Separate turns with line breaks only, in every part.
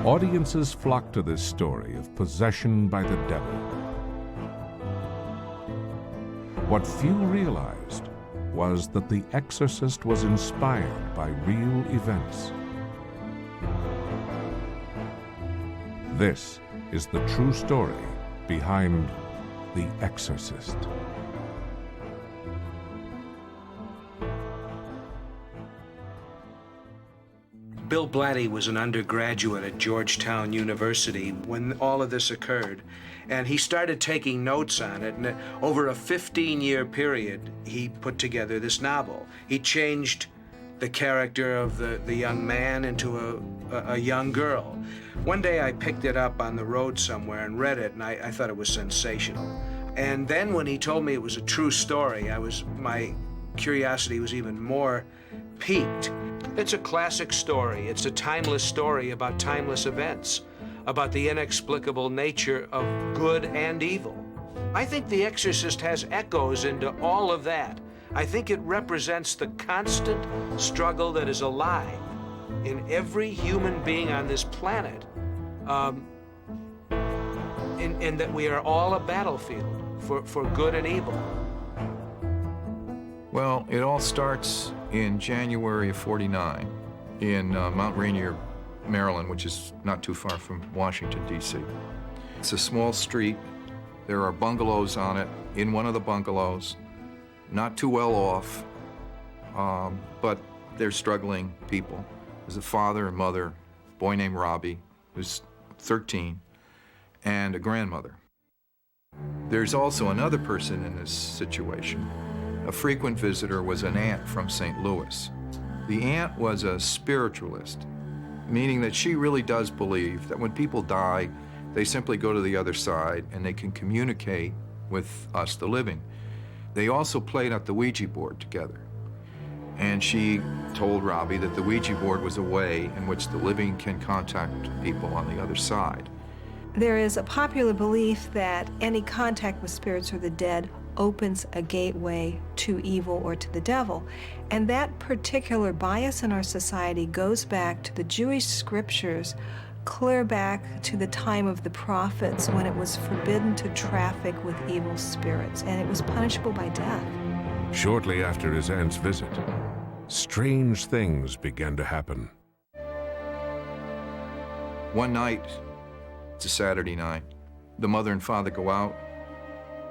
Audiences flocked to this story of possession by the devil. What few realized was that The Exorcist was inspired by real events. This is the true story behind The Exorcist.
Bill Blatty was an undergraduate at Georgetown University when all of this occurred, and he started taking notes on it, and over a 15-year period, he put together this novel. He changed the character of the young man into a young girl. One day I picked it up on the road somewhere and read it, and I thought it was sensational. And then when he told me it was a true story, my curiosity was even more piqued. It's a classic story. It's a timeless story about timeless events, about the inexplicable nature of good and evil. I think The Exorcist has echoes into all of that. I think it represents the constant struggle that is alive in every human being on this planet, in that we are all a battlefield for good and evil.
Well, it all starts in January of '49 in Mount Rainier, Maryland, which is not too far from Washington, D.C. It's a small street. There are bungalows on it. In one of the bungalows, not too well off, but they're struggling people. There's a father and mother, a boy named Robbie, who's 13, and a grandmother. There's also another person in this situation. A frequent visitor was an aunt from St. Louis. The aunt was a spiritualist, meaning that she really does believe that when people die, they simply go to the other side and they can communicate with us, the living. They also played at the Ouija board together. And she told Robbie that the Ouija board was a way in which the living can contact people on the other side.
There is a popular belief that any contact with spirits or the dead opens a gateway to evil or to the devil. And that particular bias in our society goes back to the Jewish scriptures, clear back to the time of the prophets when it was forbidden to traffic with evil spirits, and it was punishable by death.
Shortly after his aunt's visit, strange things began to happen.
One night, it's a Saturday night, the mother and father go out.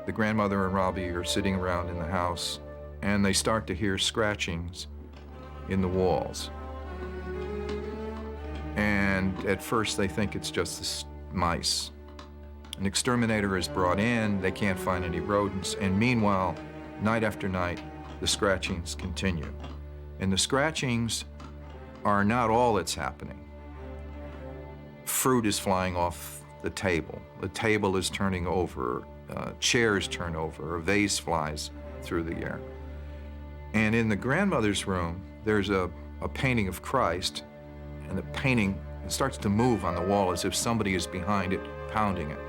The grandmother and Robbie are sitting around in the house, and they start to hear scratchings in the walls. And at first they think it's just mice. An exterminator is brought in, they can't find any rodents, and meanwhile, night after night, the scratchings continue. And the scratchings are not all that's happening. Fruit is flying off the table is turning over, chairs turn over, a vase flies through the air. And in the grandmother's room, there's a painting of Christ, and the painting starts to move on the wall as if somebody is behind it, pounding it.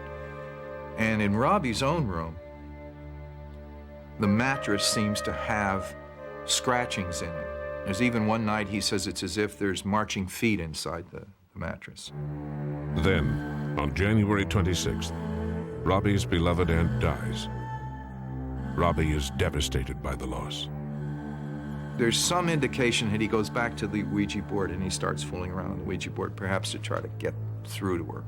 And in Robbie's own room, the mattress seems to have scratchings in it. There's even one night he says it's as if there's marching feet inside the mattress.
Then, on January 26th, Robbie's beloved aunt dies. Robbie is devastated by the loss.
There's some indication that he goes back to the Ouija board and he starts fooling around on the Ouija board, perhaps to try to get through to her.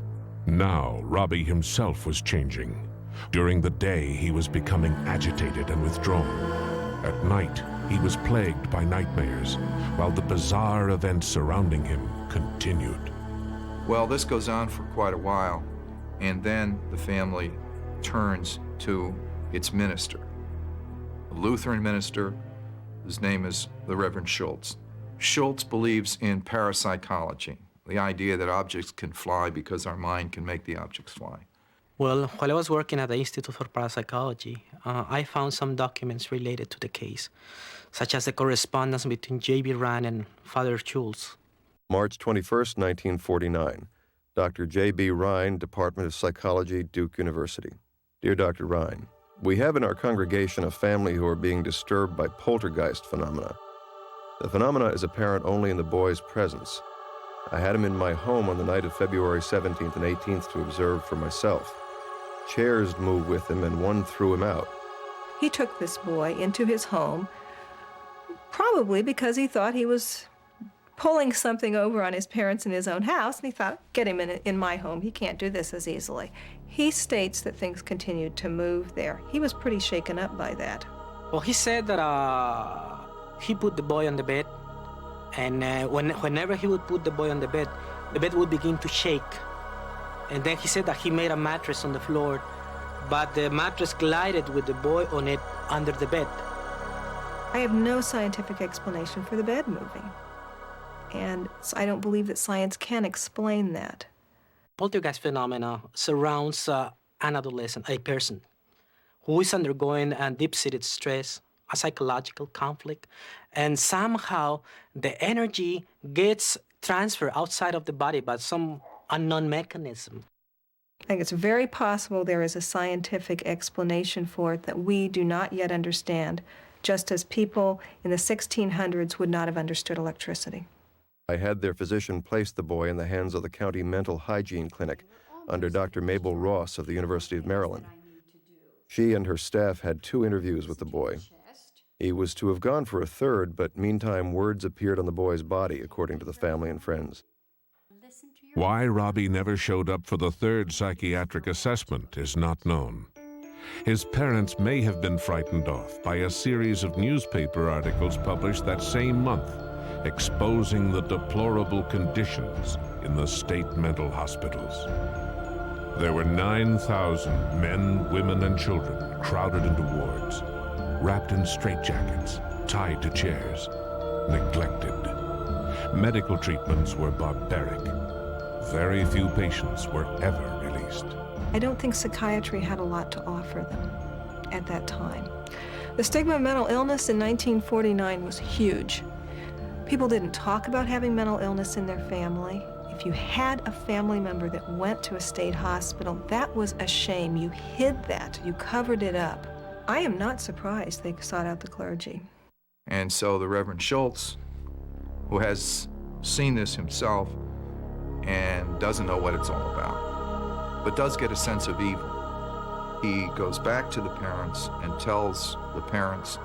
Now, Robbie himself was changing. During the day, he was becoming agitated and withdrawn. At night, he was plagued by nightmares, while the bizarre events surrounding him continued.
Well, this goes on for quite a while, and then the family turns to its minister, a Lutheran minister. His name is the Reverend Schultz. Schultz believes in parapsychology, the idea that objects can fly because our mind can make the objects fly.
Well, while I was working at the Institute for Parapsychology, I found some documents related to the case, such as the correspondence between J.B. Ryan and Father Schultz.
March 21st, 1949. Dr. J.B. Ryan, Department of Psychology, Duke University. Dear Dr. Ryan, we have in our congregation a family who are being disturbed by poltergeist phenomena. The phenomena is apparent only in the boy's presence. I had him in my home on the night of February 17th and 18th to observe for myself. Chairs moved with him, and one threw him out.
He took this boy into his home, probably because he thought he was pulling something over on his parents in his own house, and he thought, get him in my home. He can't do this as easily. He states that things continued to move there. He was pretty shaken up by that.
Well, he said that he put the boy on the bed, and whenever he would put the boy on the bed would begin to shake. And then he said that he made a mattress on the floor, but the mattress glided with the boy on it under the bed.
I have no scientific explanation for the bed moving, and I don't believe that science can explain that.
Poltergeist phenomena surrounds an adolescent, a person, who is undergoing a deep-seated stress, a psychological conflict, and somehow the energy gets transferred outside of the body by some unknown mechanism.
I think it's very possible there is a scientific explanation for it that we do not yet understand, just as people in the 1600s would not have understood electricity.
I had their physician place the boy in the hands of the county mental hygiene clinic under Dr. Mabel Ross of the University of Maryland. She and her staff had 2 interviews with the boy. He was to have gone for a third, but meantime words appeared on the boy's body, according to the family and friends.
Why Robbie never showed up for the 3rd psychiatric assessment is not known. His parents may have been frightened off by a series of newspaper articles published that same month, exposing the deplorable conditions in the state mental hospitals. There were 9,000 men, women, and children crowded into wards, wrapped in straitjackets, tied to chairs, neglected. Medical treatments were barbaric. Very few patients were ever released.
I don't think psychiatry had a lot to offer them at that time. The stigma of mental illness in 1949 was huge. People didn't talk about having mental illness in their family. If you had a family member that went to a state hospital, that was a shame. You hid that. You covered it up. I am not surprised they sought out the clergy.
And so the Reverend Schultz, who has seen this himself and doesn't know what it's all about, but does get a sense of evil, he goes back to the parents and tells the parents,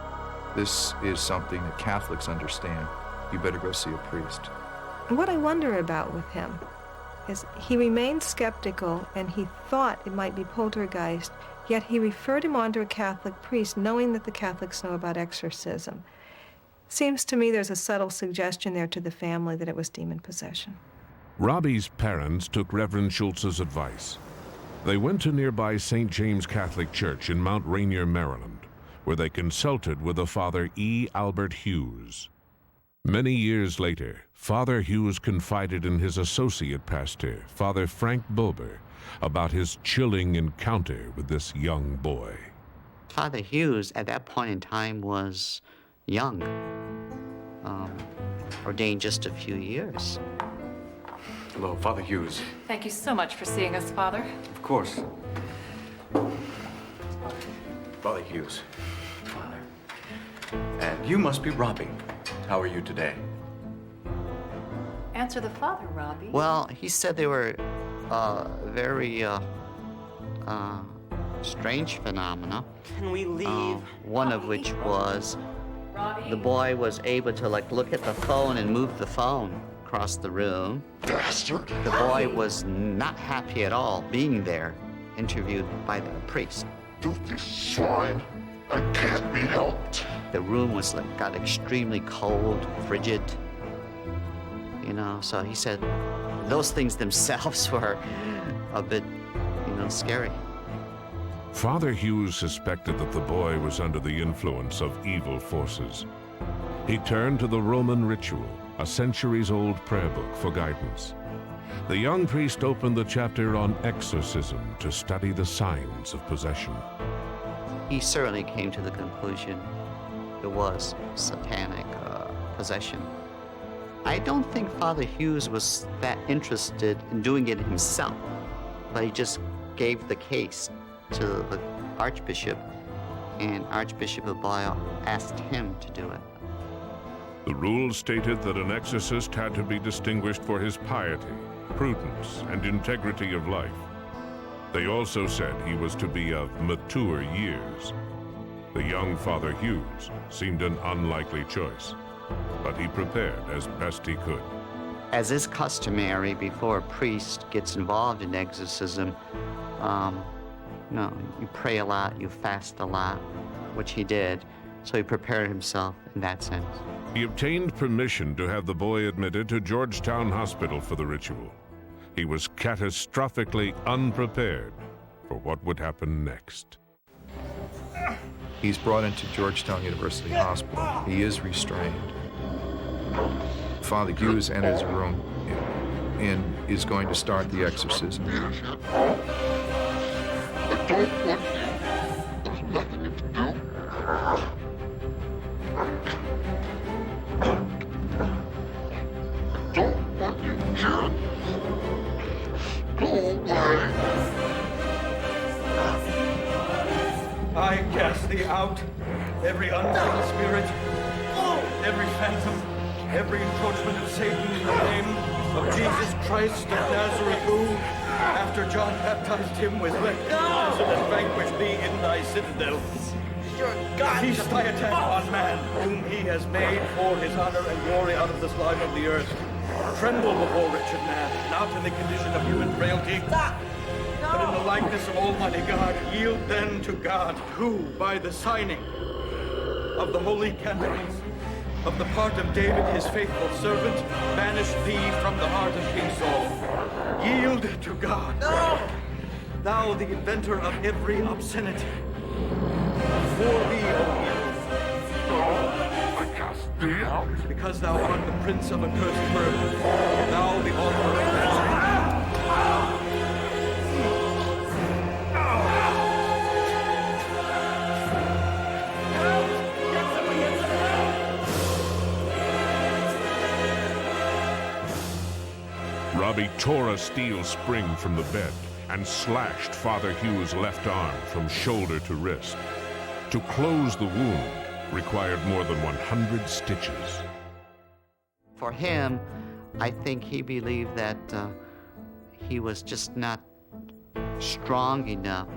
this is something that Catholics understand. You better go see a priest.
What I wonder about with him is he remained skeptical and he thought it might be poltergeist, yet he referred him on to a Catholic priest, knowing that the Catholics know about exorcism. Seems to me there's a subtle suggestion there to the family that it was demon possession.
Robbie's parents took Reverend Schultz's advice. They went to nearby St. James Catholic Church in Mount Rainier, Maryland, where they consulted with a Father E. Albert Hughes. Many years later, Father Hughes confided in his associate pastor, Father Frank Bulber, about his chilling encounter with this young boy.
Father Hughes, at that point in time, was young, ordained just a few years.
Hello, Father Hughes.
Thank you so much for seeing us, Father.
Of course. Father Hughes. Father. And you must be Robbie. How are you today?
Answer the Father, Robbie.
Well, he said they were very strange phenomena.
Can we leave?
One of which was
Robbie.
the boy was able to look at the phone and move the phone across the room.
Bastard!
The boy was not happy at all being there, interviewed by the priest.
Filthy swine! I can't be helped.
The room was got extremely cold, frigid. You know, so he said those things themselves were a bit, scary.
Father Hughes suspected that the boy was under the influence of evil forces. He turned to the Roman ritual, a centuries-old prayer book, for guidance. The young priest opened the chapter on exorcism to study the signs of possession.
He certainly came to the conclusion it was satanic possession. I don't think Father Hughes was that interested in doing it himself, but he just gave the case to the Archbishop, and Archbishop Abaya asked him to do it.
The rules stated that an exorcist had to be distinguished for his piety, prudence, and integrity of life. They also said he was to be of mature years. The young Father Hughes seemed an unlikely choice, but he prepared as best he could.
As is customary before a priest gets involved in exorcism, you pray a lot, you fast a lot, which he did, so he prepared himself in that sense.
He obtained permission to have the boy admitted to Georgetown Hospital for the ritual. He was catastrophically unprepared for what would happen next.
He's brought into Georgetown University Hospital. He is restrained. Father Hughes enters the room and is going to start the exorcism.
I don't want you. There's nothing you can do. I don't want you here. Go away.
I cast thee out, every unclean spirit, every phantom, every encroachment of Satan in the name of Jesus Christ of Nazareth, who, after John baptized him with red baptism and vanquished thee in thy citadel, cease thy attack on man, whom he has made for his honor and glory out of the slime of the earth. Tremble before wretched man, not in the condition of human frailty, but in the likeness of Almighty God. Yield then to God, who, by the signing of the holy candles of the part of David, his faithful servant, banished thee from the heart of King Saul. Yield to God. No! Thou, the inventor of every obscenity. For thee, O
I cast thee out.
because thou art the prince of accursed birth, thou the author of blasphemy.
Robbie tore a steel spring from the bed and slashed Father Hughes' left arm from shoulder to wrist. To close the wound required more than 100 stitches.
For him, I think he believed that he was just not strong enough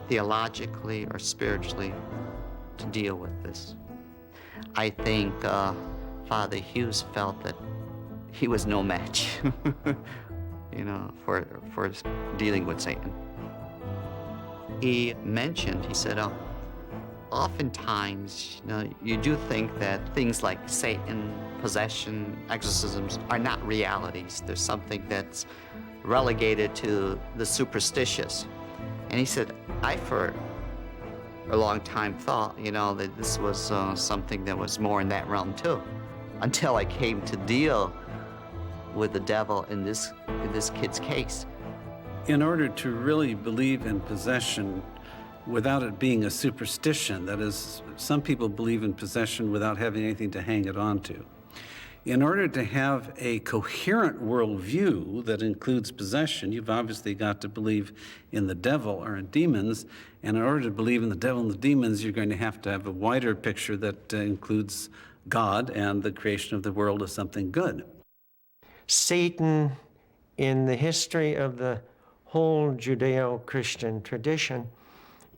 theologically or spiritually to deal with this. I think Father Hughes felt that he was no match, for dealing with Satan. He mentioned, he said, oftentimes, you do think that things like Satan, possession, exorcisms are not realities. There's something that's relegated to the superstitious. And he said, I, for a long time, thought, that this was something that was more in that realm too, until I came to deal with the devil in this kid's case.
In order to really believe in possession without it being a superstition, that is, some people believe in possession without having anything to hang it on to. In order to have a coherent worldview that includes possession, you've obviously got to believe in the devil or in demons. And in order to believe in the devil and the demons, you're going to have a wider picture that includes God and the creation of the world as something good.
Satan, in the history of the whole Judeo-Christian tradition,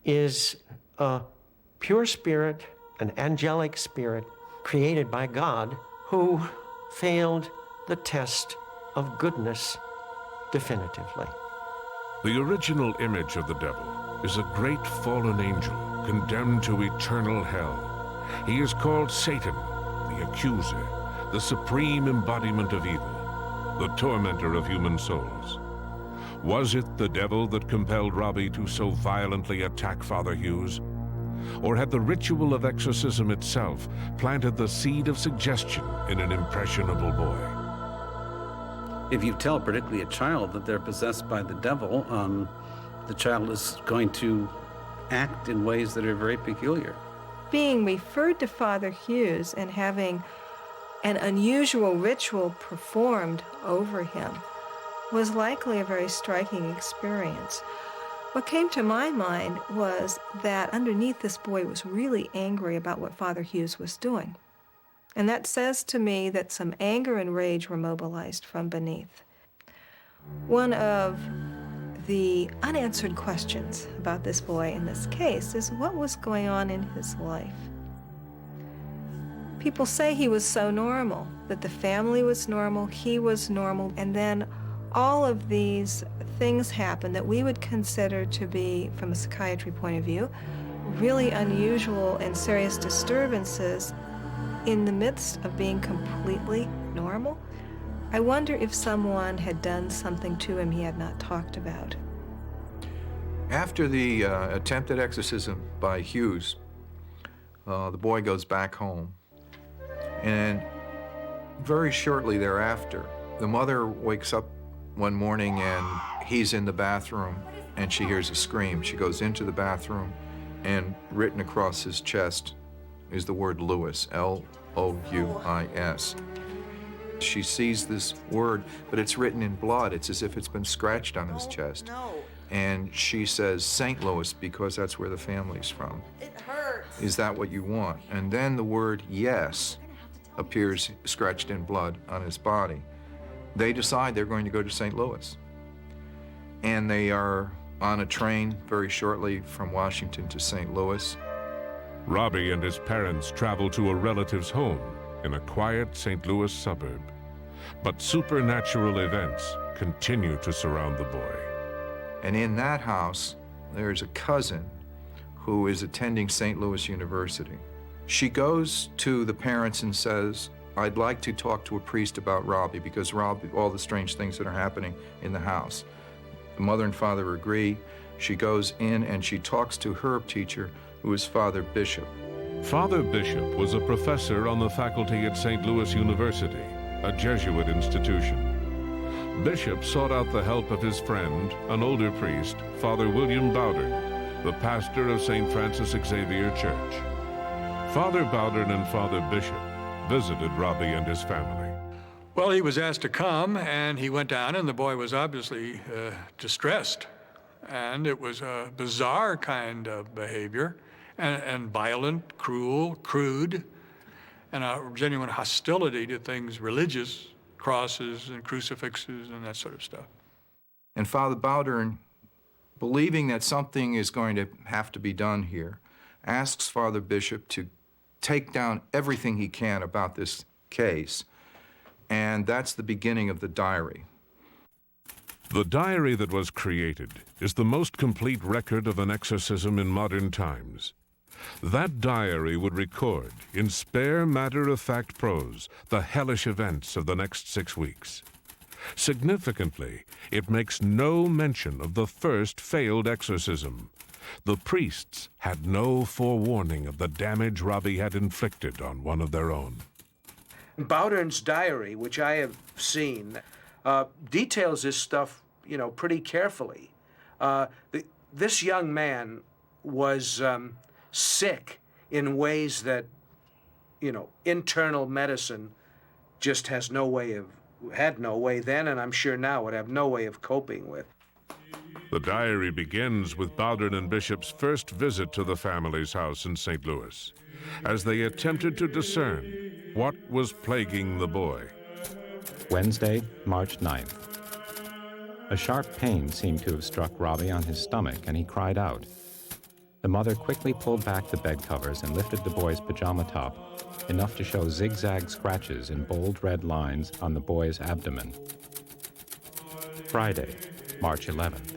is a pure spirit, an angelic spirit, created by God, who failed the test of goodness definitively.
The original image of the devil is a great fallen angel condemned to eternal hell. He is called Satan, the accuser, the supreme embodiment of evil, the tormentor of human souls. Was it the devil that compelled Robbie to so violently attack Father Hughes? Or had the ritual of exorcism itself planted the seed of suggestion in an impressionable boy?
If you tell particularly a child that they're possessed by the devil, the child is going to act in ways that are very peculiar.
Being referred to Father Hughes and having an unusual ritual performed over him was likely a very striking experience. What came to my mind was that underneath this boy was really angry about what Father Hughes was doing. And that says to me that some anger and rage were mobilized from beneath. One of the unanswered questions about this boy in this case is what was going on in his life. People say he was so normal, that the family was normal, he was normal, and then all of these things happened that we would consider to be, from a psychiatry point of view, really unusual and serious disturbances in the midst of being completely normal. I wonder if someone had done something to him he had not talked about.
After the attempted exorcism by Hughes, the boy goes back home. And very shortly thereafter, the mother wakes up one morning and he's in the bathroom and she hears a scream. She goes into the bathroom and written across his chest is the word Louis, L-O-U-I-S. She sees this word, but it's written in blood. It's as if it's been scratched on his chest. And she says, St. Louis, because that's where the family's from. It hurts. Is that what you want? And then the word yes appears scratched in blood on his body. They decide they're going to go to St. Louis. And they are on a train very shortly from Washington to St. Louis.
Robbie and his parents travel to a relative's home in a quiet St. Louis suburb. But supernatural events continue to surround the boy.
And in that house, there's a cousin who is attending St. Louis University. She goes to the parents and says, I'd like to talk to a priest about Robbie because Robbie, all the strange things that are happening in the house. The mother and father agree. She goes in and she talks to her teacher, who is Father Bishop.
Father Bishop was a professor on the faculty at St. Louis University, a Jesuit institution. Bishop sought out the help of his friend, an older priest, Father William Bowdern, the pastor of St. Francis Xavier Church. Father Bowdern and Father Bishop visited Robbie and his family.
Well, he was asked to come, and he went down, and the boy was obviously distressed. And it was a bizarre kind of behavior, and violent, cruel, crude, and a genuine hostility to things religious, crosses and crucifixes and that sort of stuff.
And Father Bowdern, believing that something is going to have to be done here, asks Father Bishop to take down everything he can about this case, and that's the beginning of the diary.
The diary that was created is the most complete record of an exorcism in modern times. That diary would record, in spare matter-of-fact prose, the hellish events of the next 6 weeks. Significantly, it makes no mention of the first failed exorcism. The priests had no forewarning of the damage Robbie had inflicted on one of their own.
Bowdern's diary, which I have seen, details this stuff, pretty carefully. This young man was sick in ways that, internal medicine just had no way then, and I'm sure now would have no way of coping with.
The diary begins with Bowdern and Bishop's first visit to the family's house in St. Louis, as they attempted to discern what was plaguing the boy.
Wednesday, March 9th. A sharp pain seemed to have struck Robbie on his stomach, and he cried out. The mother quickly pulled back the bed covers and lifted the boy's pajama top, enough to show zigzag scratches in bold red lines on the boy's abdomen. Friday, March 11th.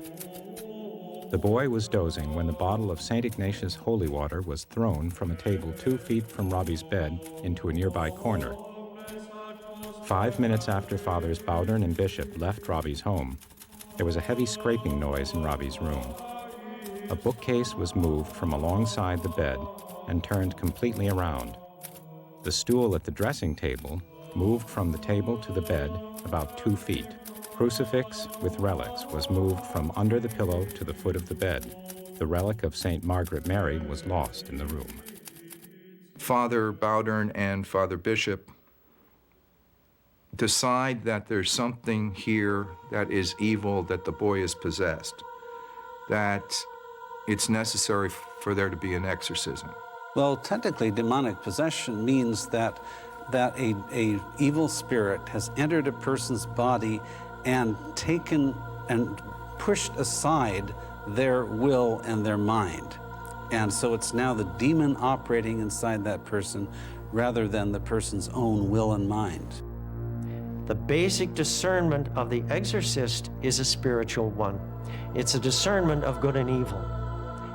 The boy was dozing when the bottle of St. Ignatius holy water was thrown from a table 2 feet from Robbie's bed into a nearby corner. 5 minutes after Fathers Bowdern and Bishop left Robbie's home, there was a heavy scraping noise in Robbie's room. A bookcase was moved from alongside the bed and turned completely around. The stool at the dressing table moved from the table to the bed about 2 feet. Crucifix with relics was moved from under the pillow to the foot of the bed. The relic of St. Margaret Mary was lost in the room.
Father Bowdern and Father Bishop decide that there's something here that is evil, that the boy is possessed, that it's necessary for there to be an exorcism.
Well, technically, demonic possession means that that a evil spirit has entered a person's body and taken and pushed aside their will and their mind. And so it's now the demon operating inside that person rather than the person's own will and mind.
The basic discernment of the exorcist is a spiritual one. It's a discernment of good and evil.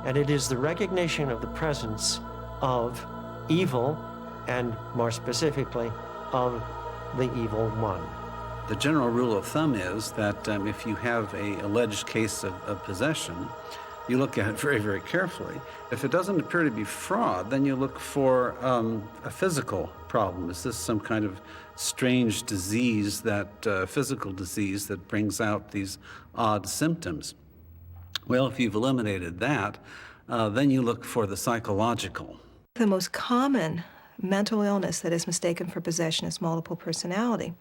And it is the recognition of the presence of evil, and more specifically, of the evil one.
The general rule of thumb is that if you have an alleged case of possession, you look at it very, very carefully. If it doesn't appear to be fraud, then you look for a physical problem. Is this some kind of strange disease, physical disease that brings out these odd symptoms? Well, if you've eliminated that, then you look for the psychological.
The most common mental illness that is mistaken for possession is multiple personality.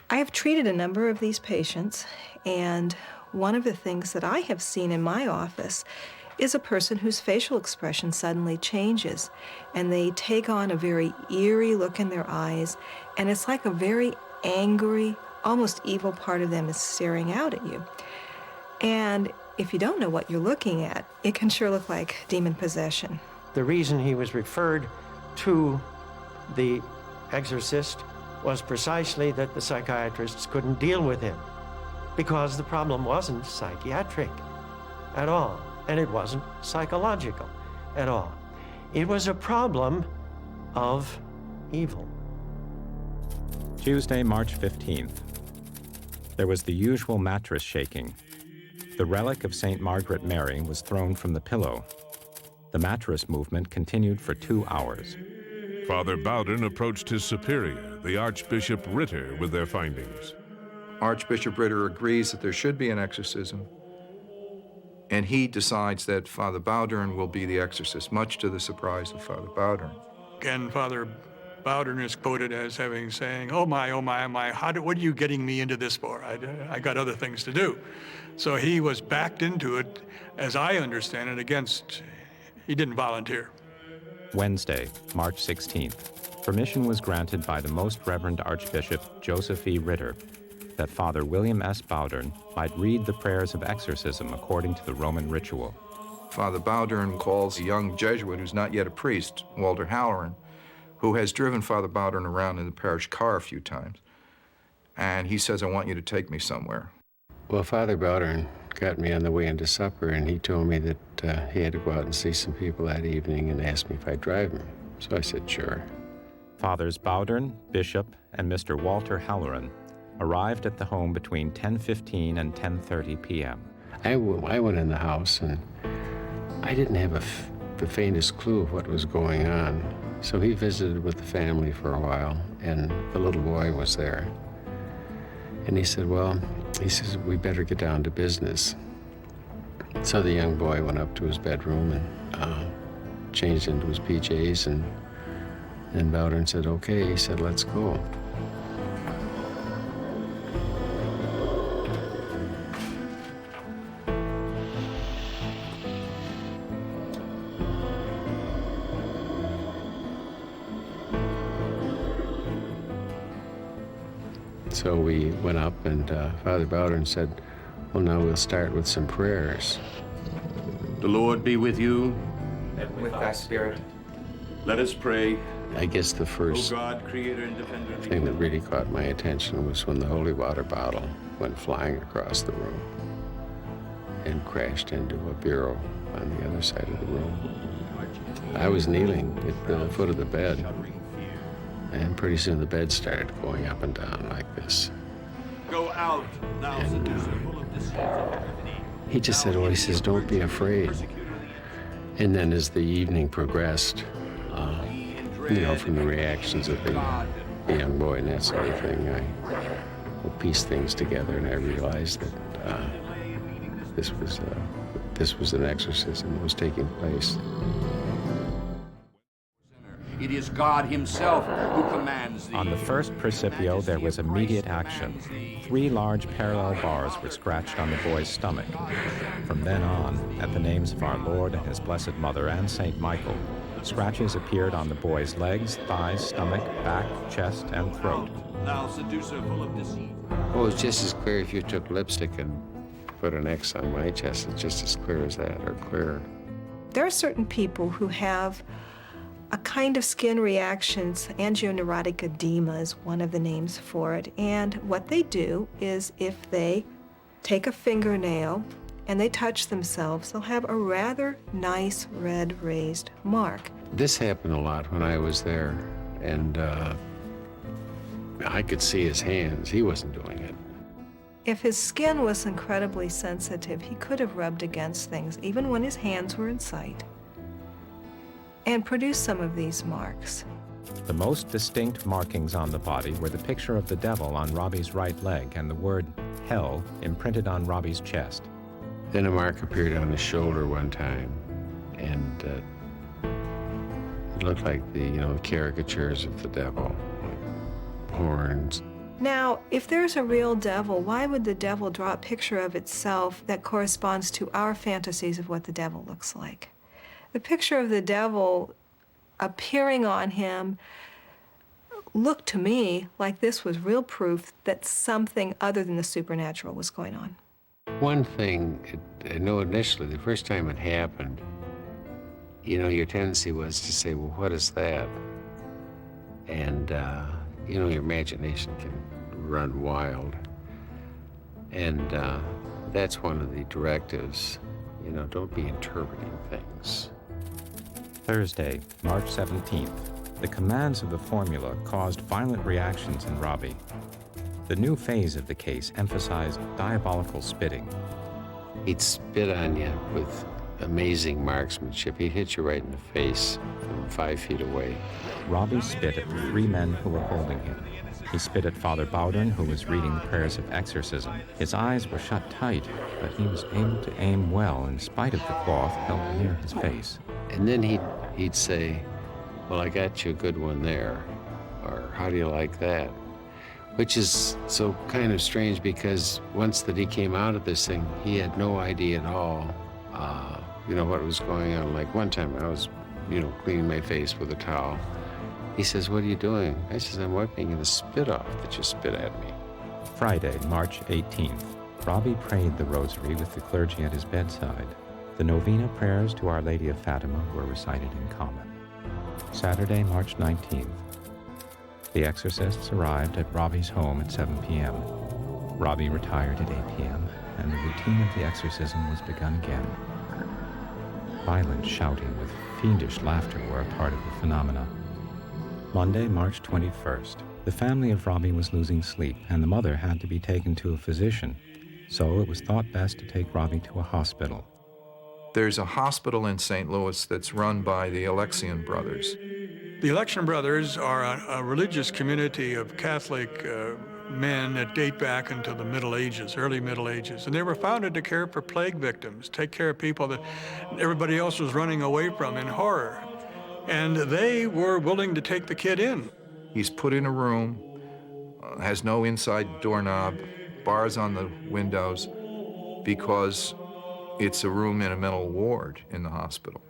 I have treated a number of these patients, and one of the things that I have seen in my office is a person whose facial expression suddenly changes, and they take on a very eerie look in their eyes, and it's like a very angry, almost evil part of them is staring out at you. And if you don't know what you're looking at, it can sure look like demon possession.
The reason he was referred to the exorcist was precisely that the psychiatrists couldn't deal with him, because the problem wasn't psychiatric at all, and it wasn't psychological at all. It was a problem of evil.
Tuesday, March 15th. There was the usual mattress shaking. The relic of St. Margaret Mary was thrown from the pillow. The mattress movement continued for 2 hours.
Father Bowden approached his superior, the Archbishop Ritter, with their findings.
Archbishop Ritter agrees that there should be an exorcism, and he decides that Father Bowden will be the exorcist, much to the surprise of Father Bowden.
And Father Bowden is quoted as saying, oh my, what are you getting me into this for? I got other things to do. So he was backed into it, as I understand it, he didn't volunteer.
Wednesday, March 16th. Permission was granted by the Most Reverend Archbishop Joseph E. Ritter that Father William S. Bowden might read the prayers of exorcism according to the Roman ritual.
Father Bowden calls a young Jesuit who's not yet a priest, Walter Halloran, who has driven Father Bowden around in the parish car a few times. And he says, I want you to take me somewhere.
Well, Father Bowden got me on the way into supper, and he told me that he had to go out and see some people that evening and asked me if I'd drive him. So I said, sure.
Fathers Bowden, Bishop, and Mr. Walter Halloran arrived at the home between 10:15 and 10:30 p.m.
I went in the house, and I didn't have the faintest clue of what was going on. So he visited with the family for a while, and the little boy was there. And he said, we better get down to business. So the young boy went up to his bedroom and changed into his PJs, and Bowden said, okay. He said, let's go. So we went up, and Father Bowden said, well, now we'll start with some prayers.
The Lord be with you.
And with thy spirit.
Let us pray.
I guess the first thing that really caught my attention was when the holy water bottle went flying across the room and crashed into a bureau on the other side of the room. I was kneeling at the foot of the bed, and pretty soon the bed started going up and down like this.
Go out, thou full of deceit.
He just said, he says, don't be afraid. And then as the evening progressed, from the reactions of the young boy and that sort of thing, I pieced things together, and I realized that this was an exorcism that was taking place.
It is God himself who commands thee.
On the first Principio, there was immediate action. 3 large parallel bars were scratched on the boy's stomach. From then on, at the names of our Lord and his Blessed Mother and St. Michael, Scratches appeared on the boy's legs, thighs, stomach, back, chest, and throat.
Thou seducer full of deceit.
Oh, it's just as clear if you took lipstick and put an X on my chest. It's just as clear as that, or clearer.
There are certain people who have a kind of skin reactions. Angioneurotic edema is one of the names for it. And what they do is if they take a fingernail and they touch themselves, they'll have a rather nice red raised mark.
This happened a lot when I was there, and I could see his hands. He wasn't doing it.
If his skin was incredibly sensitive, he could have rubbed against things, even when his hands were in sight, and produced some of these marks.
The most distinct markings on the body were the picture of the devil on Robbie's right leg and the word hell imprinted on Robbie's chest.
Then a mark appeared on his shoulder one time, and it looked like the caricatures of the devil, like horns.
Now, if there's a real devil, why would the devil draw a picture of itself that corresponds to our fantasies of what the devil looks like? The picture of the devil appearing on him looked to me like this was real proof that something other than the supernatural was going on.
One thing, I know initially, the first time it happened, your tendency was to say, well, what is that? And, your imagination can run wild. And that's one of the directives, don't be interpreting things.
Thursday, March 17th. The commands of the formula caused violent reactions in Robbie. The new phase of the case emphasized diabolical spitting.
He'd spit on you with amazing marksmanship. He'd hit you right in the face from 5 feet away.
Robbie spit at the 3 men who were holding him. He spit at Father Bowdern, who was reading the prayers of exorcism. His eyes were shut tight, but he was able to aim well in spite of the cloth held near his face.
And then he'd say, well, I got you a good one there, or how do you like that? Which is so kind of strange because once that he came out of this thing, he had no idea at all, what was going on. Like one time I was, cleaning my face with a towel. He says, what are you doing? I says, I'm wiping the spit off that you spit at me.
Friday, March 18th. Robbie prayed the rosary with the clergy at his bedside. The novena prayers to Our Lady of Fatima were recited in common. Saturday, March 19th. The exorcists arrived at Robbie's home at 7 p.m. Robbie retired at 8 p.m., and the routine of the exorcism was begun again. Violent shouting with fiendish laughter were a part of the phenomena. Monday, March 21st. The family of Robbie was losing sleep, and the mother had to be taken to a physician, so it was thought best to take Robbie to a hospital.
There's a hospital in St. Louis that's run by the Alexian brothers.
The Alexian brothers are a religious community of Catholic men that date back into the Middle Ages, early Middle Ages. And they were founded to care for plague victims, take care of people that everybody else was running away from in horror. And they were willing to take the kid in.
He's put in a room, has no inside doorknob, bars on the windows, because it's a room in a mental ward in the hospital.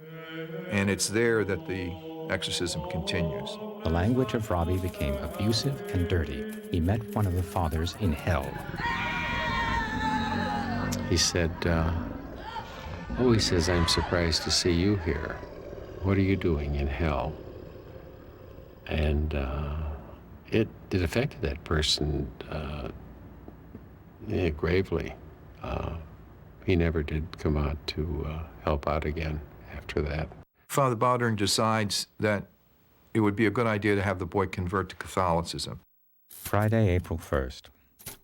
And it's there that the exorcism continues.
The language of Robbie became abusive and dirty. He met one of the fathers in hell.
He said, he says, I'm surprised to see you here. What are you doing in hell? And it affected that person gravely. He never did come out to help out again after that.
Father Bowdern decides that it would be a good idea to have the boy convert to Catholicism.
Friday, April 1st.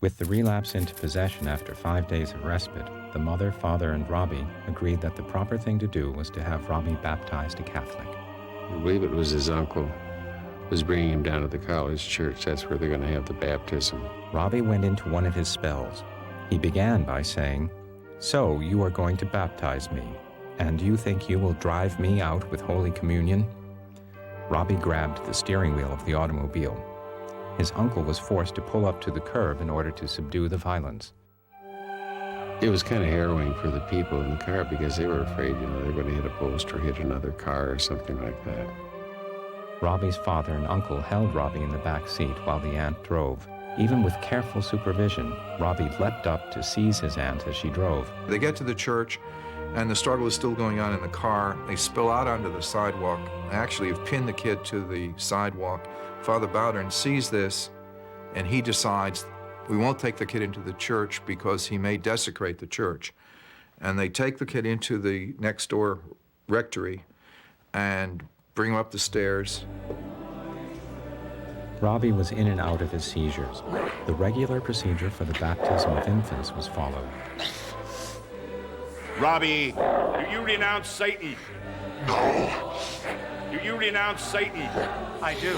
With the relapse into possession after 5 days of respite, the mother, father, and Robbie agreed that the proper thing to do was to have Robbie baptized a Catholic.
I believe it was his uncle was bringing him down to the college church. That's where they're going to have the baptism.
Robbie went into one of his spells. He began by saying, "So you are going to baptize me, and you think you will drive me out with Holy Communion?" Robbie grabbed the steering wheel of the automobile. His uncle was forced to pull up to the curb in order to subdue the violence.
It was kind of harrowing for the people in the car because they were afraid, you know, they were going to hit a post or hit another car or something like that.
Robbie's father and uncle held Robbie in the back seat while the aunt drove. Even with careful supervision, Robbie leapt up to seize his aunt as she drove.
They get to the church, and the struggle is still going on in the car. They spill out onto the sidewalk. They actually have pinned the kid to the sidewalk. Father Bowdern sees this, and he decides, we won't take the kid into the church because he may desecrate the church. And they take the kid into the next door rectory and bring him up the stairs.
Robbie was in and out of his seizures. The regular procedure for the baptism of infants was followed.
Robbie, do you renounce Satan? No. Do you renounce Satan?
I do.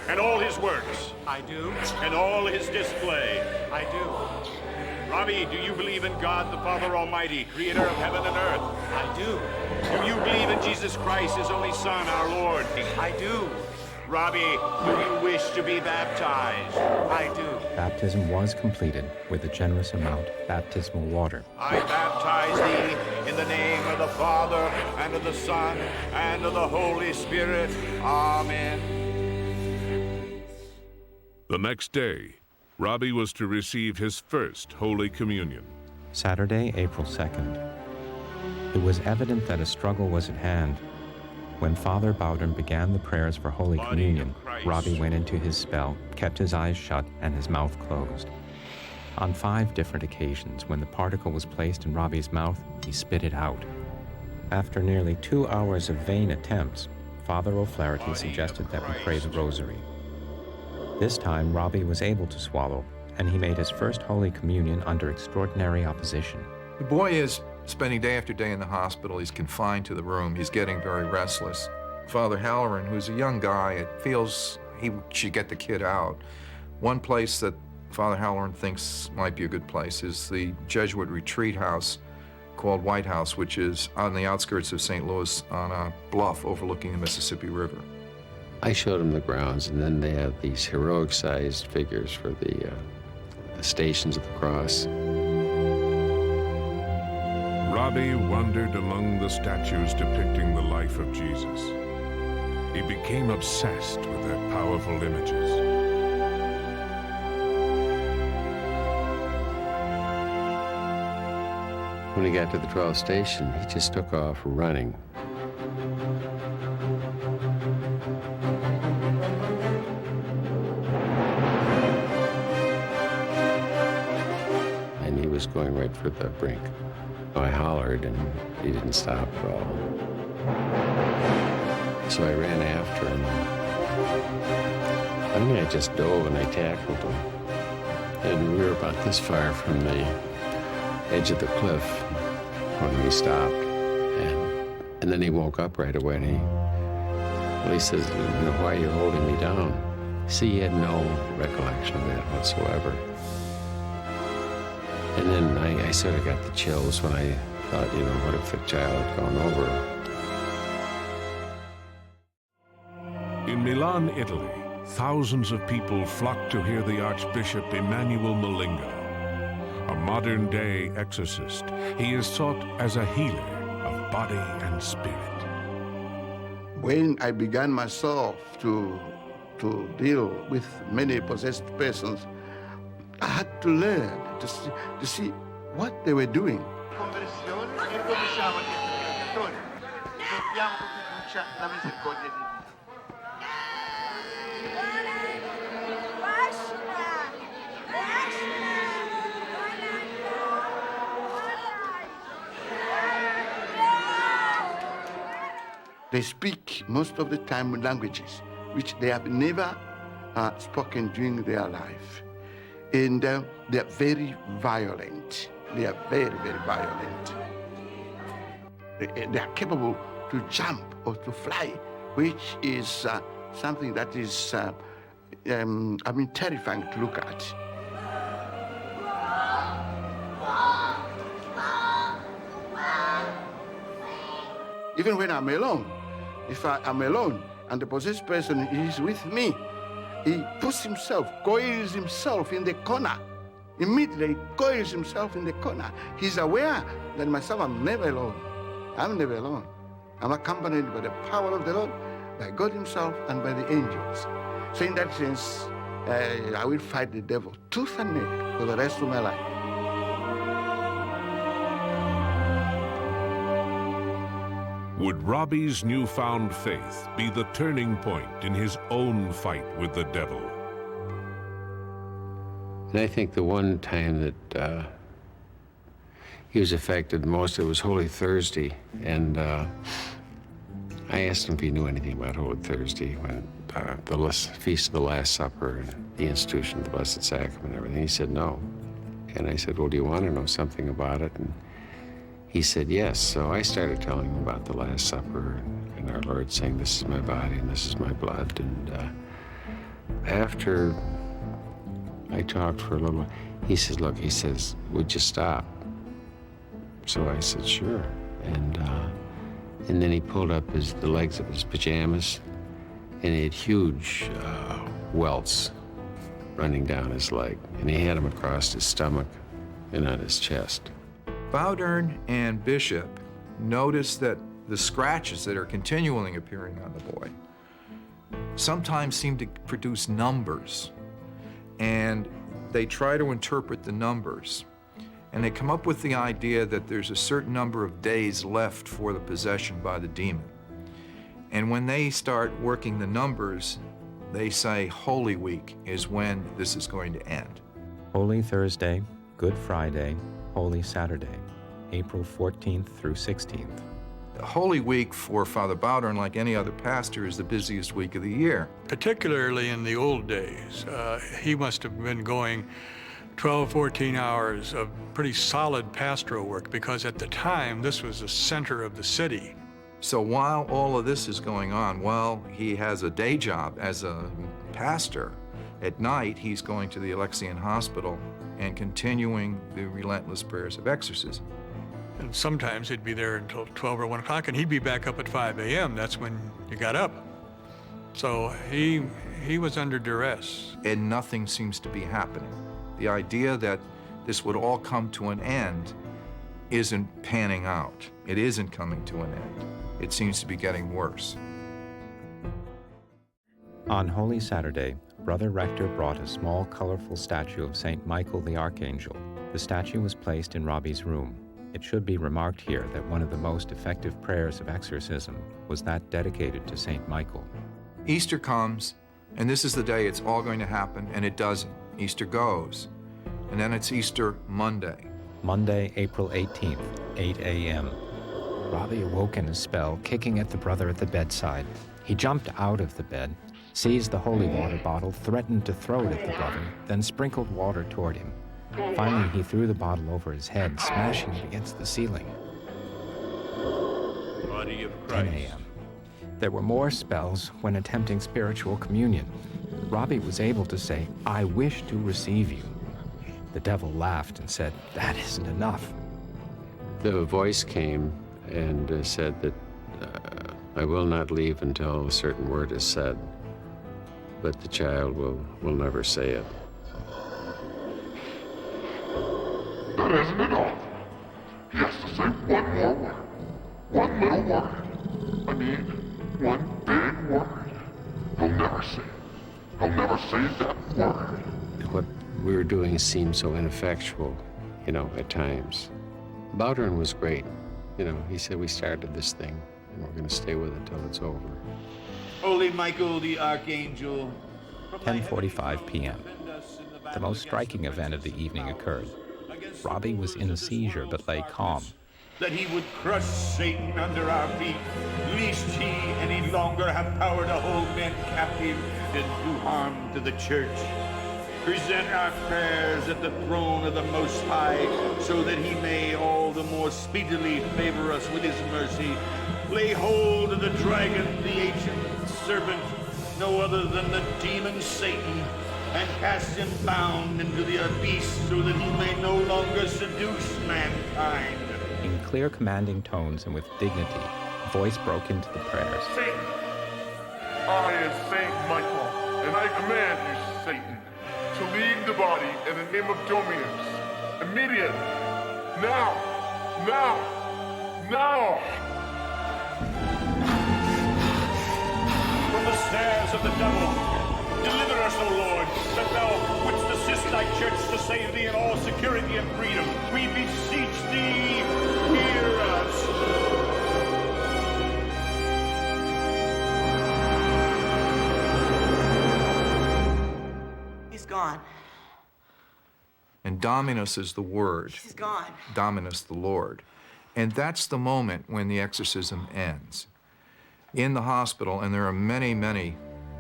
And all his works?
I do.
And all his display?
I do.
Robbie, do you believe in God the Father Almighty, creator of heaven and earth?
I do.
Do you believe in Jesus Christ, his only Son, our Lord?
I do.
Robbie, do you wish to be baptized?
I do.
Baptism was completed with a generous amount of baptismal water.
I baptize thee in the name of the Father, and of the Son, and of the Holy Spirit. Amen.
The next day, Robbie was to receive his first Holy Communion.
Saturday, April 2nd. It was evident that a struggle was at hand. When Father Bowdern began the prayers for Holy Communion, Robbie went into his spell, kept his eyes shut and his mouth closed. On 5 different occasions, when the particle was placed in Robbie's mouth, he spit it out. After nearly 2 hours of vain attempts, Father O'Flaherty suggested that we pray the rosary. This time, Robbie was able to swallow, and he made his first Holy Communion under extraordinary opposition.
The boy is spending day after day in the hospital. He's confined to the room. He's getting very restless. Father Halloran, who's a young guy, feels he should get the kid out. One place that Father Halloran thinks might be a good place is the Jesuit retreat house called White House, which is on the outskirts of St. Louis on a bluff overlooking the Mississippi River.
I showed him the grounds, and then they have these heroic-sized figures for the Stations of the Cross.
Robbie wandered among the statues depicting the life of Jesus. He became obsessed with their powerful images.
When he got to the 12th station, he just took off running. And he was going right for the brink. I hollered, and he didn't stop at all. So I ran after him. Finally, I just dove and I tackled him. And we were about this far from the edge of the cliff when we stopped. And then he woke up right away, and he says, why are you holding me down? See, he had no recollection of that whatsoever. And then I sort of got the chills when I thought, what if the child had gone over?
In Milan, Italy, thousands of people flocked to hear the Archbishop Emanuel Malinga, a modern-day exorcist. He is sought as a healer of body and spirit.
When I began myself to deal with many possessed persons, I had to learn to see what they were doing. They speak most of the time languages which they have never spoken during their life. And they are very violent. They are very, very violent. They are capable to jump or to fly, which is something that is, terrifying to look at. Even when I'm alone, if I am alone and the possessed person is with me, he puts himself, coils himself in the corner immediately coils himself in the corner. He's aware that myself, I'm never alone. I'm never alone. I'm accompanied by the power of the Lord, by God himself, and by the angels. So in that sense, I will fight the devil tooth and nail for the rest of my life.
Would Robbie's newfound faith be the turning point in his own fight with the devil?
And I think the one time that he was affected most, it was Holy Thursday. And I asked him if he knew anything about Holy Thursday, when the Feast of the Last Supper and the institution of the Blessed Sacrament and everything. He said no. And I said, well, do you want to know something about it? And he said yes. So I started telling him about the Last Supper and our Lord saying, this is my body and this is my blood. And after I talked for a little while, he said, look, he says, would you stop? So I said, sure. And then he pulled up the legs of his pajamas, and he had huge welts running down his leg. And he had them across his stomach and on his chest.
Bowdern and Bishop noticed that the scratches that are continually appearing on the boy sometimes seem to produce numbers. And they try to interpret the numbers. And they come up with the idea that there's a certain number of days left for the possession by the demon. And when they start working the numbers, they say Holy Week is when this is going to end.
Holy Thursday, Good Friday, Holy Saturday, April 14th through 16th.
Holy Week for Father Bowdern, like any other pastor, is the busiest week of the year.
Particularly in the old days, he must have been going 12, 14 hours of pretty solid pastoral work, because at the time, this was the center of the city.
So while all of this is going on, while he has a day job as a pastor, at night he's going to the Alexian Hospital and continuing the relentless prayers of exorcism.
And sometimes he'd be there until 12 or 1 o'clock, and he'd be back up at 5 a.m. That's when you got up. So he was under duress.
And nothing seems to be happening. The idea that this would all come to an end isn't panning out. It isn't coming to an end. It seems to be getting worse.
On Holy Saturday, Brother Rector brought a small, colorful statue of St. Michael the Archangel. The statue was placed in Robbie's room. It should be remarked here that one of the most effective prayers of exorcism was that dedicated to St. Michael.
Easter comes, and this is the day it's all going to happen, and it doesn't. Easter goes, and then it's Easter Monday.
Monday, April 18th, 8 a.m. Robbie awoke in a spell, kicking at the brother at the bedside. He jumped out of the bed, seized the holy water bottle, threatened to throw it at the brother, then sprinkled water toward him. Finally, he threw the bottle over his head, smashing it against the ceiling.
Body of
10 a.m. There were more spells when attempting spiritual communion. Robbie was able to say, "I wish to receive you." The devil laughed and said, "That isn't enough."
The voice came and said that I will not leave until a certain word is said, but the child will never say it.
That isn't enough. He has to say one more word. One little word. I mean, one big word. He'll never say it. He'll never say that word.
What we were doing seemed so ineffectual, at times. Bowdern was great. He said, we started this thing, and we're going to stay with it till it's over.
Holy Michael the Archangel.
10:45 p.m. The most striking event of the evening occurred. Robbie was in a seizure but lay calm.
That he would crush Satan under our feet, lest he any longer have power to hold men captive and do harm to the church. Present our prayers at the throne of the Most High, so that he may all the more speedily favor us with his mercy. Lay hold of the dragon, the ancient serpent, no other than the demon Satan, and cast him bound into the abyss, so that he may no longer seduce mankind.
In clear, commanding tones and with dignity, a voice broke into the prayers.
Satan, I am Saint Michael, and I command you, Satan, to to leave the body in the name of Dominus. Immediately. Now. Now. Now.
From the snares of the devil, deliver us, O Lord, that thou wouldst assist thy church to save thee in all security and freedom. We beseech thee, hear us.
He's gone.
And Dominus is the word.
He's gone.
Dominus, the Lord. And that's the moment when the exorcism ends. In the hospital, and there are many, many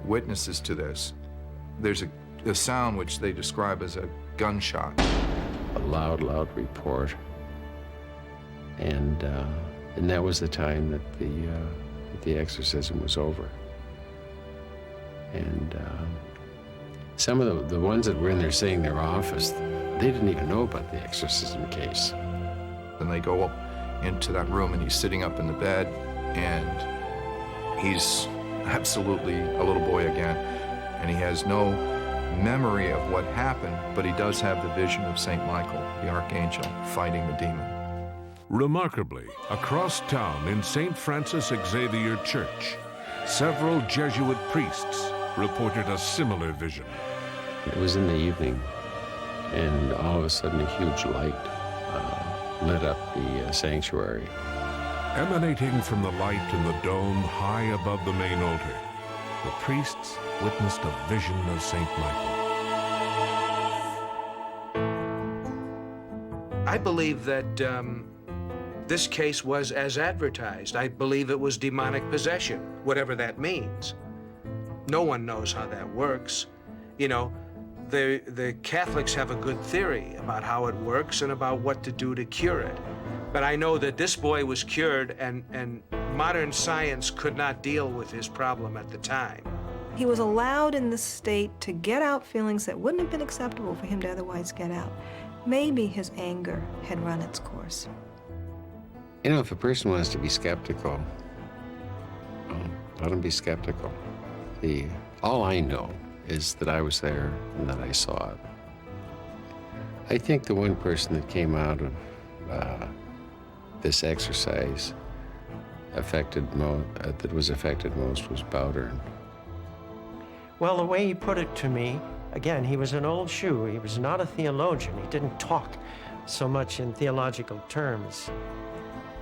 witnesses to this, there's a sound which they describe as a gunshot.
A loud, loud report. And that was the time that the exorcism was over. And some of the ones that were in there saying their office, they didn't even know about the exorcism case.
And they go into that room, and he's sitting up in the bed, and he's absolutely a little boy again, and he has no memory of what happened, but he does have the vision of St. Michael, the archangel, fighting the demon.
Remarkably, across town in St. Francis Xavier Church, several Jesuit priests reported a similar vision.
It was in the evening, and all of a sudden a huge light lit up the sanctuary.
Emanating from the light in the dome high above the main altar, the priests witnessed a vision of St. Michael.
I believe that this case was as advertised. I believe it was demonic possession, whatever that means. No one knows how that works. You know, the Catholics have a good theory about how it works and about what to do to cure it. But I know that this boy was cured, and modern science could not deal with his problem at the time.
He was allowed in the state to get out feelings that wouldn't have been acceptable for him to otherwise get out. Maybe his anger had run its course.
You know, if a person wants to be skeptical, let him be skeptical. All I know is that I was there and that I saw it. I think the one person that came out of this exercise that was affected most was Bowdern.
Well, the way he put it to me, again, he was an old shoe. He was not a theologian. He didn't talk so much in theological terms.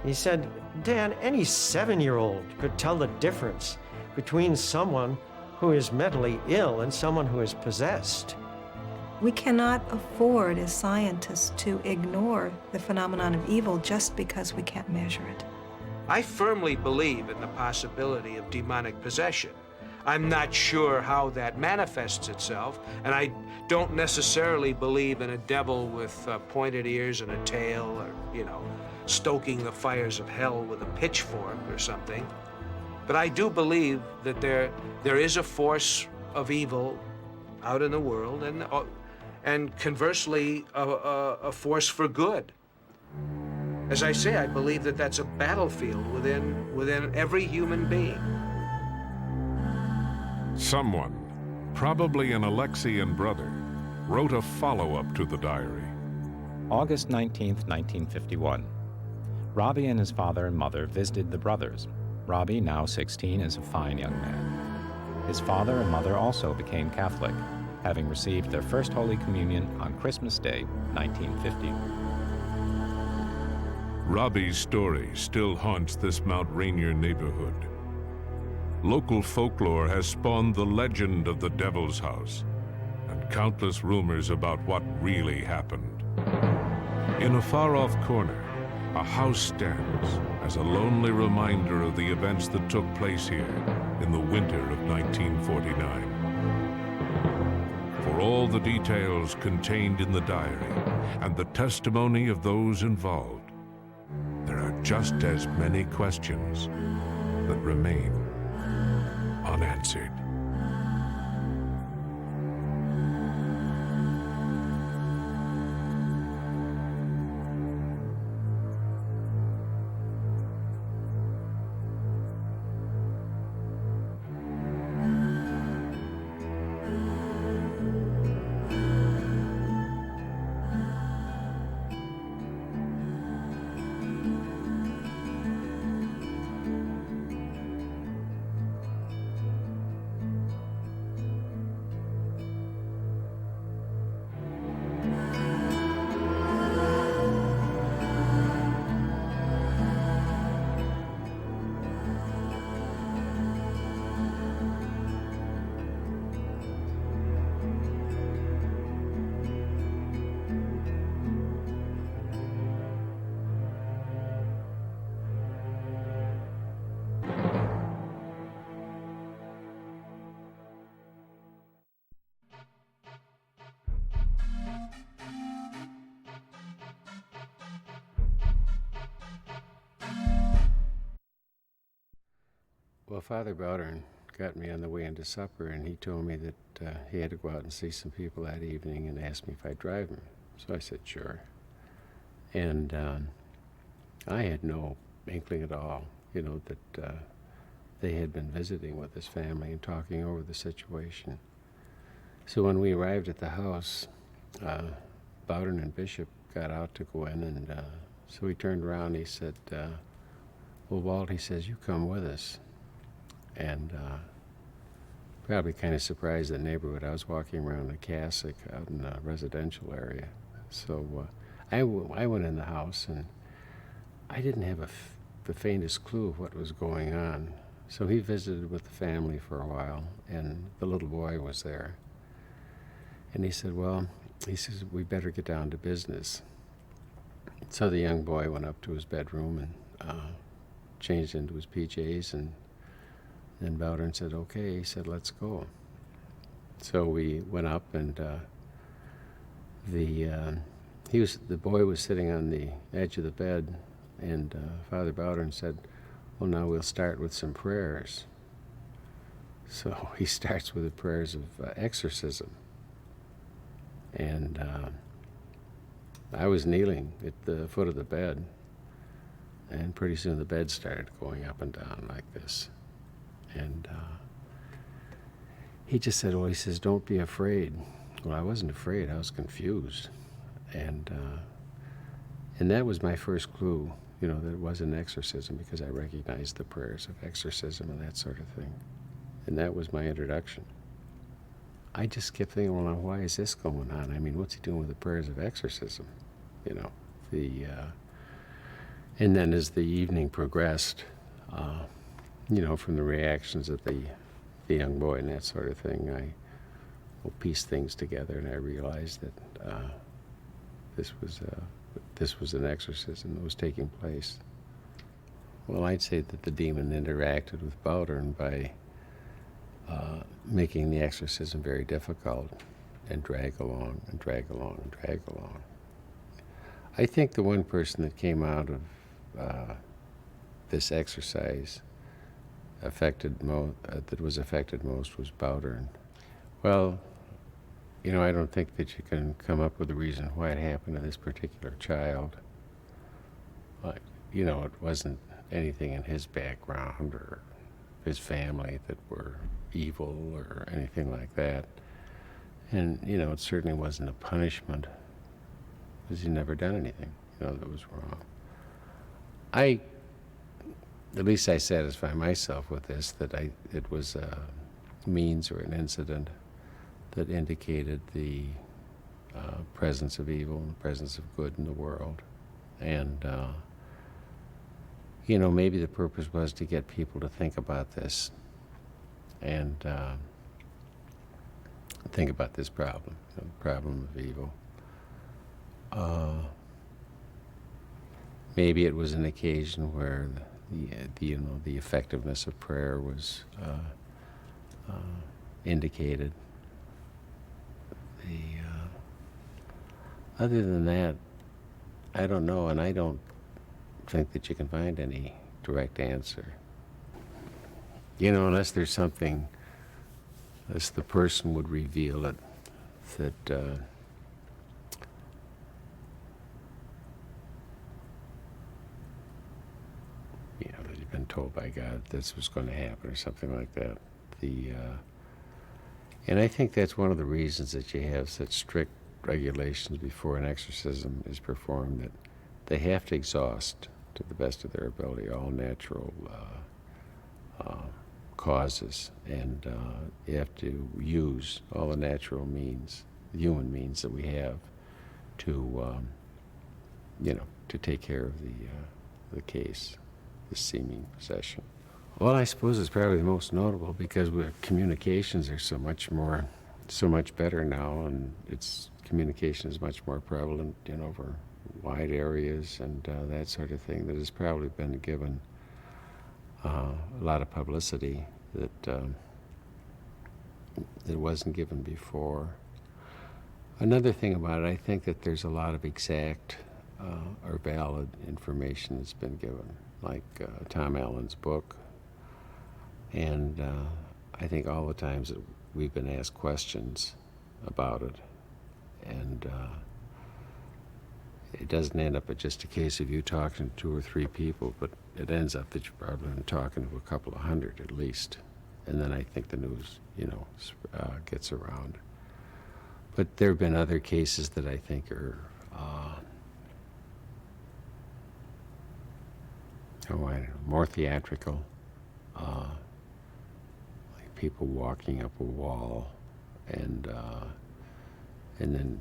He said, Dan, any 7-year-old could tell the difference between someone who is mentally ill and someone who is possessed.
We cannot afford as scientists to ignore the phenomenon of evil just because we can't measure it.
I firmly believe in the possibility of demonic possession. I'm not sure how that manifests itself, and I don't necessarily believe in a devil with pointed ears and a tail, or, you know, stoking the fires of hell with a pitchfork or something. But I do believe that there is a force of evil out in the world, and conversely, a force for good. As I say, I believe that that's a battlefield within every human being.
Someone, probably an Alexian brother, wrote a follow-up to the diary.
August 19th, 1951. Robbie and his father and mother visited the brothers. Robbie, now 16, is a fine young man. His father and mother also became Catholic, having received their first Holy Communion on Christmas Day, 1950.
Robbie's story still haunts this Mount Rainier neighborhood. Local folklore has spawned the legend of the Devil's House and countless rumors about what really happened. In a far-off corner, a house stands as a lonely reminder of the events that took place here in the winter of 1949. For all the details contained in the diary and the testimony of those involved, there are just as many questions that remain unanswered.
Well, Father Bowdern got me on the way into supper, and he told me that he had to go out and see some people that evening and asked me if I'd drive him. So I said, sure. And I had no inkling at all, you know, that they had been visiting with his family and talking over the situation. So when we arrived at the house, Bowdern and Bishop got out to go in, and so he turned around and he said, well, Walt, he says, you come with us. And probably kind of surprised the neighborhood. I was walking around the cassock out in the residential area. So I went in the house, and I didn't have the faintest clue of what was going on. So he visited with the family for a while, and the little boy was there. And he said, well, he says, we better get down to business. So the young boy went up to his bedroom and changed into his PJs, and then Bowdern said, okay. He said, let's go. So we went up, and the boy was sitting on the edge of the bed, and Father Bowdern said, well, now we'll start with some prayers. So he starts with the prayers of exorcism. And I was kneeling at the foot of the bed, and pretty soon the bed started going up and down like this. And he just said, well, he says, don't be afraid. Well, I wasn't afraid. I was confused. And that was my first clue, you know, that it was an exorcism, because I recognized the prayers of exorcism and that sort of thing. And that was my introduction. I just kept thinking, well, now, why is this going on? I mean, what's he doing with the prayers of exorcism? You know, and then as the evening progressed, you know, from the reactions of the young boy and that sort of thing, I pieced things together, and I realized that this was an exorcism that was taking place. Well, I'd say that the demon interacted with Bowdern by making the exorcism very difficult, and drag along and drag along and drag along. I think the one person that came out of this exercise that was affected most was Bowdern. Well, you know, I don't think that you can come up with a reason why it happened to this particular child. But, you know, it wasn't anything in his background or his family that were evil or anything like that. And, you know, it certainly wasn't a punishment, because he'd never done anything, you know, that was wrong. At least I satisfy myself with this, that it was a means or an incident that indicated the presence of evil and the presence of good in the world. And, you know, maybe the purpose was to get people to think about this and think about this problem, the problem of evil. Maybe it was an occasion where the effectiveness of prayer was indicated. Other than that, I don't know, and I don't think that you can find any direct answer. You know, unless there's something, unless the person would reveal it, that you know, that you've been told by God this was going to happen or something like that. And I think that's one of the reasons that you have such strict regulations before an exorcism is performed, that they have to exhaust, to the best of their ability, all natural causes, and you have to use all the natural means, human means that we have to, you know, to take care of the case, the seeming possession. Well, I suppose it's probably the most notable because communications are so much better now, and communication is much more prevalent, you know, over wide areas and that sort of thing, that has probably been given a lot of publicity that wasn't given before. Another thing about it, I think that there's a lot of exact or valid information that's been given, like Tom Allen's book. And I think all the times that we've been asked questions about it, and it doesn't end up at just a case of you talking to 2 or 3 people, but it ends up that you've probably been talking to a couple of hundred at least. And then I think the news, gets around. But there have been other cases that I think are, more theatrical. Like people walking up a wall, and then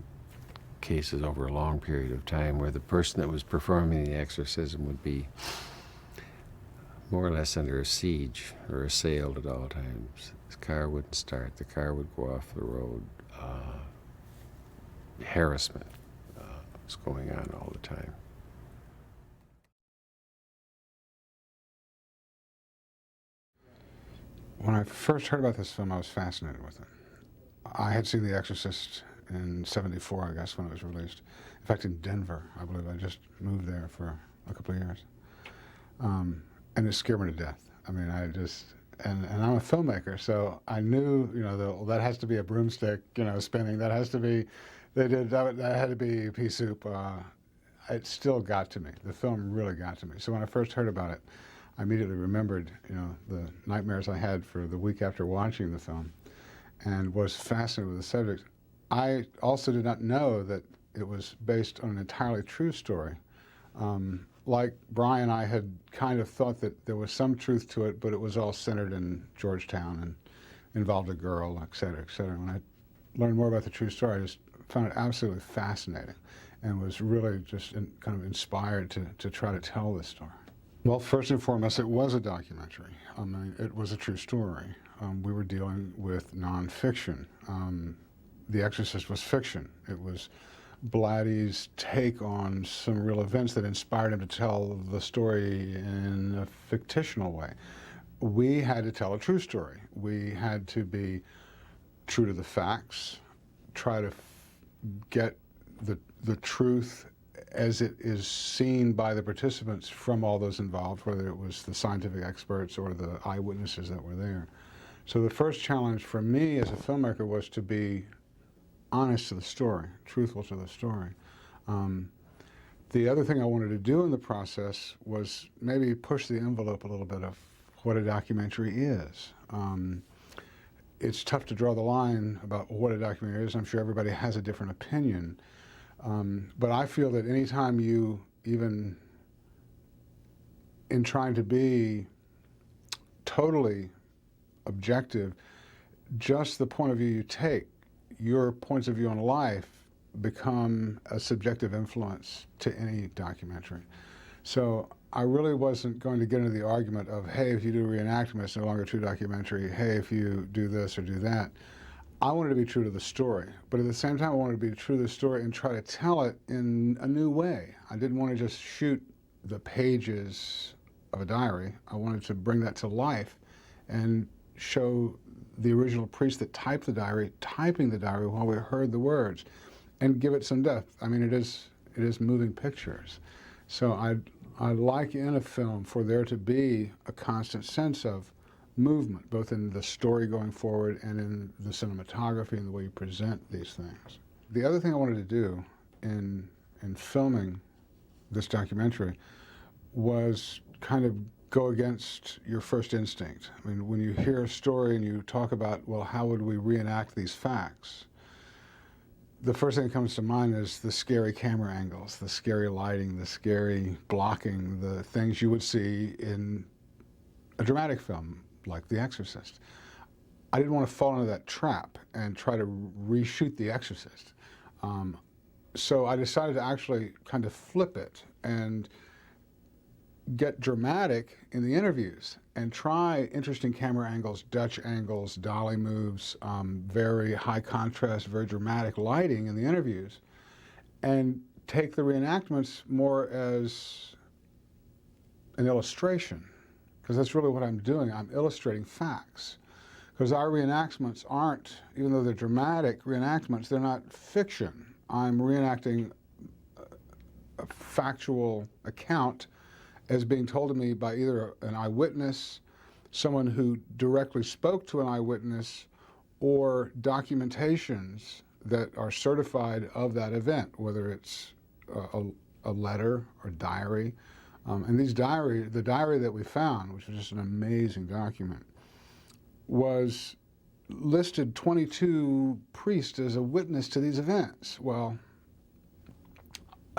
cases over a long period of time where the person that was performing the exorcism would be more or less under a siege or assailed at all times. His car wouldn't start, the car would go off the road. Harassment was going on all the time.
When I first heard about this film, I was fascinated with it. I had seen The Exorcist in '74, I guess, when it was released. In fact, in Denver, I believe. I just moved there for a couple of years. And it scared me to death. I mean, and I'm a filmmaker, so I knew, that has to be a broomstick, spinning. That has to be, that had to be pea soup. It still got to me. The film really got to me. So when I first heard about it, I immediately remembered, the nightmares I had for the week after watching the film, and was fascinated with the subject. I also did not know that it was based on an entirely true story. Like Brian, I had kind of thought that there was some truth to it, but it was all centered in Georgetown and involved a girl, et cetera, et cetera. When I learned more about the true story, I just found it absolutely fascinating and was really just kind of inspired to try to tell this story. Well, first and foremost, it was a documentary. I mean, it was a true story. We were dealing with nonfiction. The Exorcist was fiction. It was Blatty's take on some real events that inspired him to tell the story in a fictional way. We had to tell a true story. We had to be true to the facts, try to get the truth as it is seen by the participants from all those involved, whether it was the scientific experts or the eyewitnesses that were there. So the first challenge for me as a filmmaker was to be honest to the story, truthful to the story. The other thing I wanted to do in the process was maybe push the envelope a little bit of what a documentary is. It's tough to draw the line about what a documentary is. I'm sure everybody has a different opinion. But I feel that anytime you, even in trying to be totally objective, just the point of view you take, your points of view on life become a subjective influence to any documentary. So I really wasn't going to get into the argument of, hey, if you do reenactment, it's no longer a true documentary. Hey, if you do this or do that. I wanted to be true to the story, but at the same time I wanted to be true to the story and try to tell it in a new way. I didn't want to just shoot the pages of a diary. I wanted to bring that to life and show the original priest that typed the diary, typing the diary while we heard the words, and give it some depth. I mean, it is moving pictures. So I like in a film for there to be a constant sense of movement, both in the story going forward and in the cinematography and the way you present these things. The other thing I wanted to do in filming this documentary was kind of go against your first instinct. I mean, when you hear a story and you talk about, well, how would we reenact these facts? The first thing that comes to mind is the scary camera angles, the scary lighting, the scary blocking, the things you would see in a dramatic film like The Exorcist. I didn't want to fall into that trap and try to reshoot The Exorcist. So I decided to actually kind of flip it and get dramatic in the interviews and try interesting camera angles, Dutch angles, dolly moves, very high contrast, very dramatic lighting in the interviews, and take the reenactments more as an illustration, because that's really what I'm doing. I'm illustrating facts. Because our reenactments aren't, even though they're dramatic reenactments, they're not fiction. I'm reenacting a factual account as being told to me by either an eyewitness, someone who directly spoke to an eyewitness or documentations that are certified of that event, whether it's a letter or diary. And the diary that we found, which was just an amazing document, was listed 22 priests as a witness to these events. Well,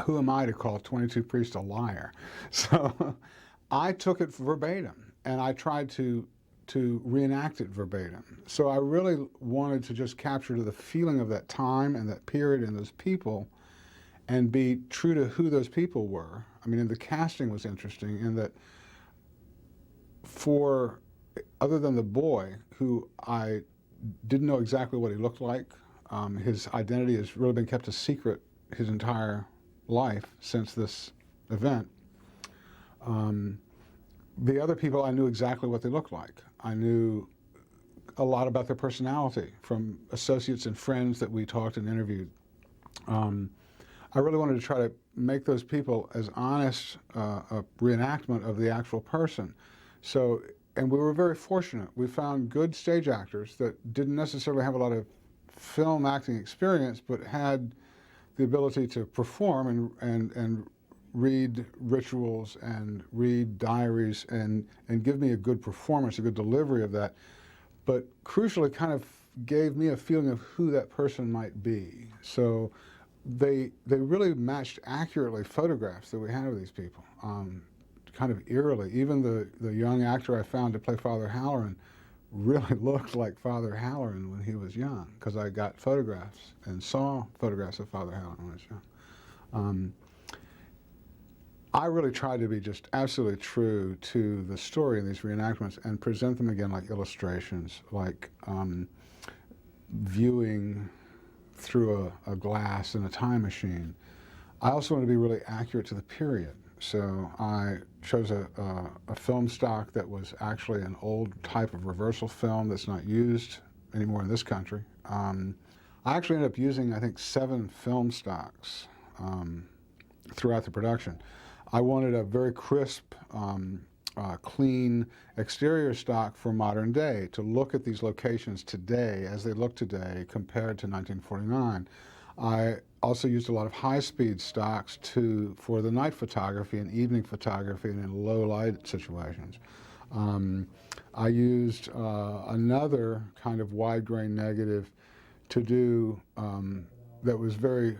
who am I to call 22 priests a liar? So I took it verbatim, and I tried to reenact it verbatim. So I really wanted to just capture the feeling of that time and that period and those people and be true to who those people were. I mean, and the casting was interesting in that other than the boy, who I didn't know exactly what he looked like, his identity has really been kept a secret his entire life since this event. The other people, I knew exactly what they looked like. I knew a lot about their personality from associates and friends that we talked and interviewed. I really wanted to try to make those people as honest a reenactment of the actual person. So, and we were very fortunate. We found good stage actors that didn't necessarily have a lot of film acting experience, but had the ability to perform and read rituals and read diaries and give me a good performance, a good delivery of that. But crucially, kind of gave me a feeling of who that person might be. So they really matched accurately photographs that we had of these people, kind of eerily. Even the young actor I found to play Father Halloran really looked like Father Halloran when he was young, because I got photographs and saw photographs of Father Halloran when he was young. I really tried to be just absolutely true to the story in these reenactments and present them again like illustrations, like viewing through a glass in a time machine. I also wanted to be really accurate to the period. So I chose a film stock that was actually an old type of reversal film that's not used anymore in this country. I actually ended up using, I think, 7 film stocks throughout the production. I wanted a very crisp, clean exterior stock for modern day, to look at these locations today as they look today compared to 1949. I also used a lot of high-speed stocks for the night photography and evening photography and in low light situations. I used another kind of wide grain negative to do that was very,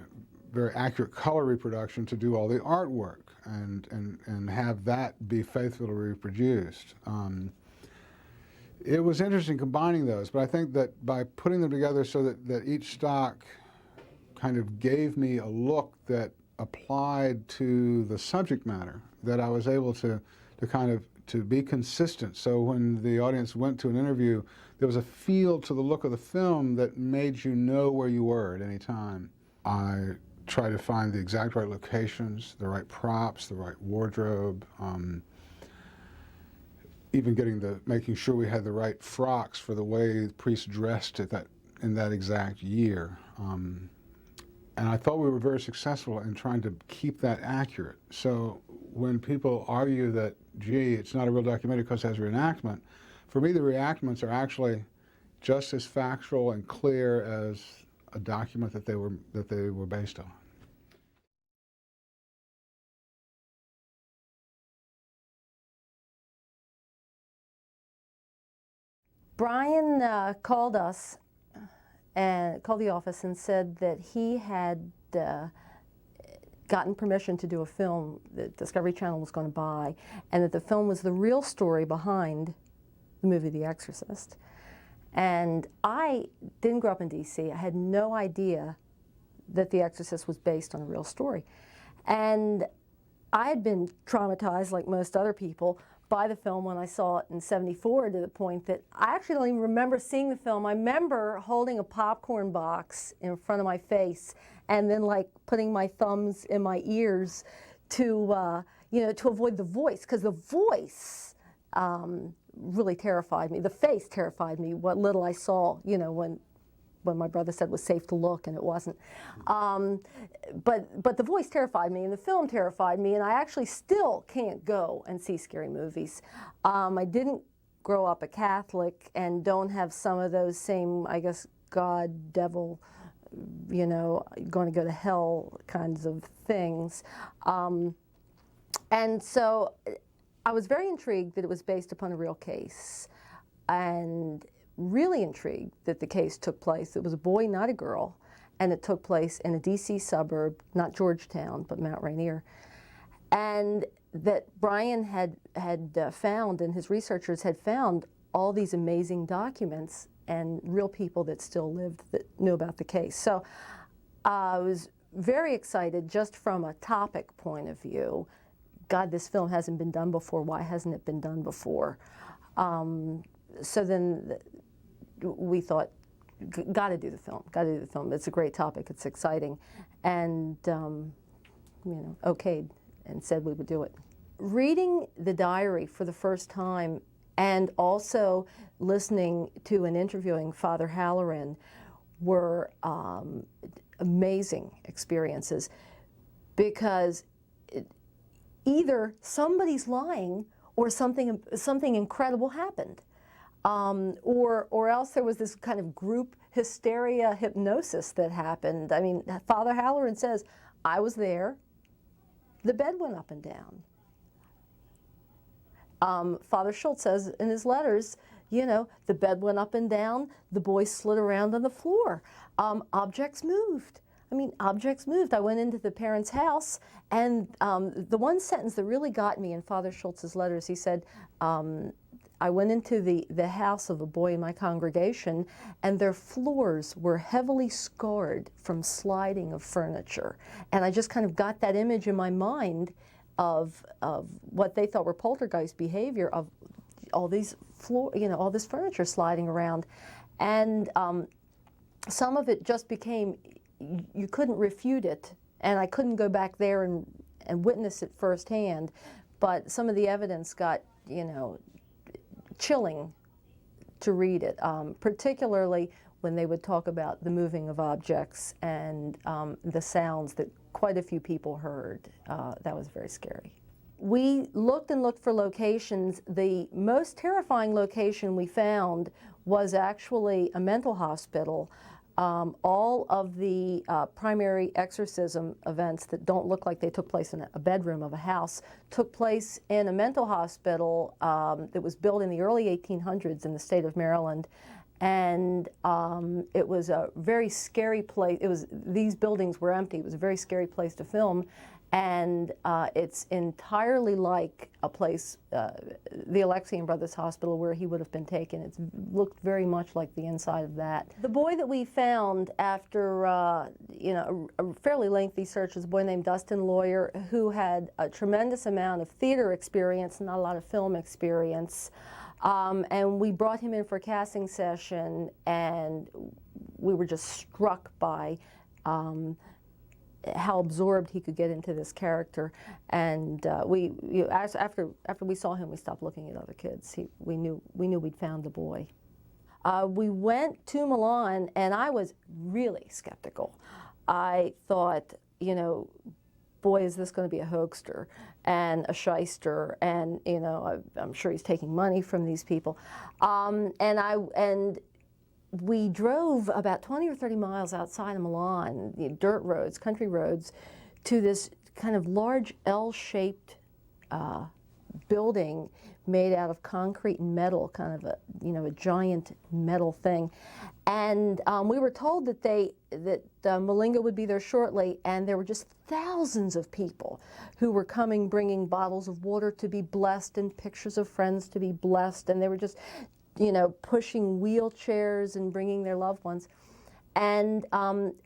very accurate color reproduction, to do all the artwork and have that be faithfully reproduced. It was interesting combining those, but I think that by putting them together so that each stock kind of gave me a look that applied to the subject matter, that I was able to be consistent. So when the audience went to an interview, there was a feel to the look of the film that made you know where you were at any time. I try to find the exact right locations, the right props, the right wardrobe, even making sure we had the right frocks for the way the priests dressed in that exact year. And I thought we were very successful in trying to keep that accurate. So when people argue that, gee, it's not a real documentary because it has reenactment, for me the reenactments are actually just as factual and clear as a document that they were based on.
Brian called us and called the office and said that he had gotten permission to do a film that Discovery Channel was going to buy, and that the film was the real story behind the movie The Exorcist. And I didn't grow up in DC. I had no idea that The Exorcist was based on a real story. And I had been traumatized, like most other people, by the film when I saw it in '74, to the point that I actually don't even remember seeing the film. I remember holding a popcorn box in front of my face and then like putting my thumbs in my ears to, to avoid the voice, because the voice really terrified me. The face terrified me, what little I saw, when my brother said it was safe to look and it wasn't. But the voice terrified me and the film terrified me, and I actually still can't go and see scary movies. I didn't grow up a Catholic and don't have some of those same, I guess, God, devil, you know, going to go to hell kinds of things. And so I was very intrigued that it was based upon a real case, and really intrigued that the case took place. It was a boy, not a girl, and it took place in a DC suburb, not Georgetown, but Mount Rainier. And that Brian had found, and his researchers had found, all these amazing documents and real people that still lived that knew about the case. So I was very excited just from a topic point of view. God, this film hasn't been done before. Why hasn't it been done before? So then we thought, got to do the film, got to do the film. It's a great topic, it's exciting. And, you know, okayed and said we would do it. Reading the diary for the first time and also listening to and interviewing Father Halloran were amazing experiences, because either somebody's lying or something incredible happened. Or else there was this kind of group hysteria hypnosis that happened. I mean, Father Halloran says, I was there, the bed went up and down. Father Schultz says in his letters, you know, the bed went up and down, the boy slid around on the floor. Objects moved. I mean, objects moved. I went into the parents' house, and the one sentence that really got me in Father Schultz's letters, he said, I went into the house of a boy in my congregation, and their floors were heavily scarred from sliding of furniture. And I just kind of got that image in my mind of what they thought were poltergeist behavior, of all these all this furniture sliding around. And some of it just became, you couldn't refute it, and I couldn't go back there and witness it firsthand, but some of the evidence got, you know, chilling to read it, particularly when they would talk about the moving of objects and the sounds that quite a few people heard. That was very scary. We looked and looked for locations. The most terrifying location we found was actually a mental hospital. All of the primary exorcism events that don't look like they took place in a bedroom of a house took place in a mental hospital that was built in the early 1800s in the state of Maryland. And it was a very scary place. These buildings were empty. It was a very scary place to film. And it's entirely like a place, the Alexian Brothers Hospital, where he would have been taken. It looked very much like the inside of that. The boy that we found after you know, a fairly lengthy search was a boy named Dustin Lawyer, who had a tremendous amount of theater experience, not a lot of film experience. And we brought him in for a casting session, and we were just struck by how absorbed he could get into this character. And after we saw him, we stopped looking at other kids. We knew we'd found the boy. We went to Milan, and I was really skeptical. I thought, you know, boy, is this going to be a hoaxer and a shyster, and you know, I'm sure he's taking money from these people. And we drove about 20 or 30 miles outside of Milan, dirt roads, country roads, to this kind of large L-shaped building made out of concrete and metal, kind of a giant metal thing. And we were told that Malinga would be there shortly, and there were just thousands of people who were coming, bringing bottles of water to be blessed and pictures of friends to be blessed, and they were just, you know, pushing wheelchairs and bringing their loved ones. And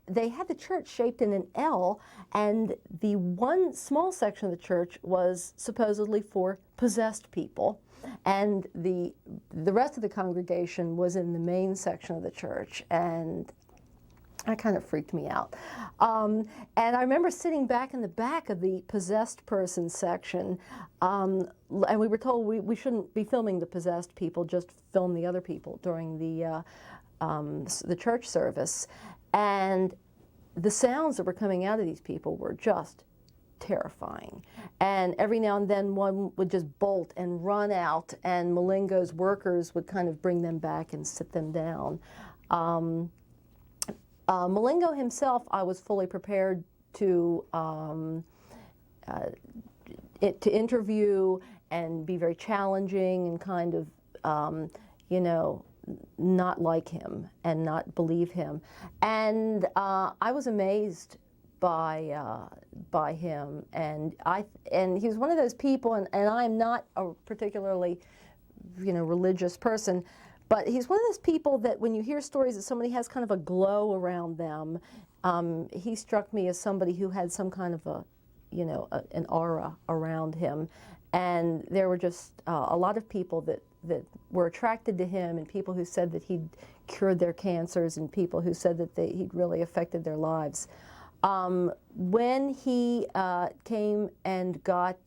they had the church shaped in an L, and the one small section of the church was supposedly for possessed people, and the rest of the congregation was in the main section of the church, and that kind of freaked me out. And I remember sitting back in the back of the possessed person section, and we were told we shouldn't be filming the possessed people, just film the other people during the church service. And the sounds that were coming out of these people were just terrifying. And every now and then one would just bolt and run out, and Malengo's workers would kind of bring them back and sit them down. Malengo himself, I was fully prepared to interview and be very challenging and kind of, you know, not like him and not believe him. And I was amazed by him, and he was one of those people, and I'm not a particularly, you know, religious person, but he's one of those people that when you hear stories that somebody has kind of a glow around them, he struck me as somebody who had some kind of a, you know, an aura around him. And there were just a lot of people that were attracted to him, and people who said that he'd cured their cancers, and people who said that he'd really affected their lives. When he came and got,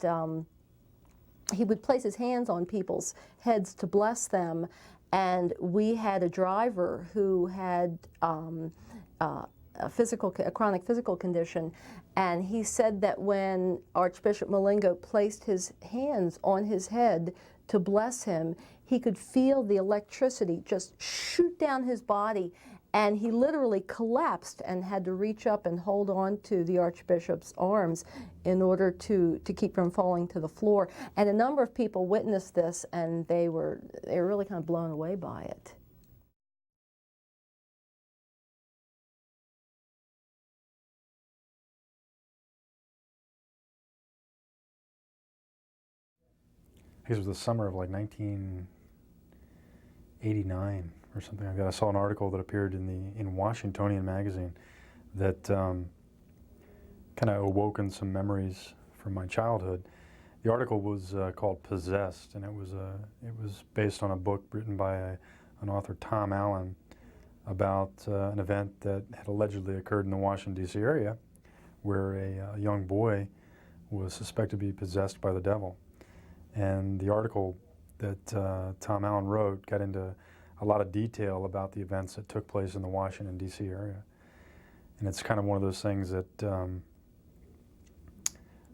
he would place his hands on people's heads to bless them, and we had a driver who had a chronic physical condition, and he said that when Archbishop Malengo placed his hands on his head to bless him, he could feel the electricity just shoot down his body, and he literally collapsed and had to reach up and hold on to the Archbishop's arms in order to keep from falling to the floor. And a number of people witnessed this, and they were really kind of blown away by it.
I guess it was the summer of like 1989 or something like that. I saw an article that appeared in Washingtonian magazine that kind of awoken some memories from my childhood. The article was called "Possessed," and it was based on a book written by an author, Tom Allen, about an event that had allegedly occurred in the Washington, D.C. area, where a young boy was suspected to be possessed by the devil. And the article that Tom Allen wrote got into a lot of detail about the events that took place in the Washington, D.C. area. And it's kind of one of those things that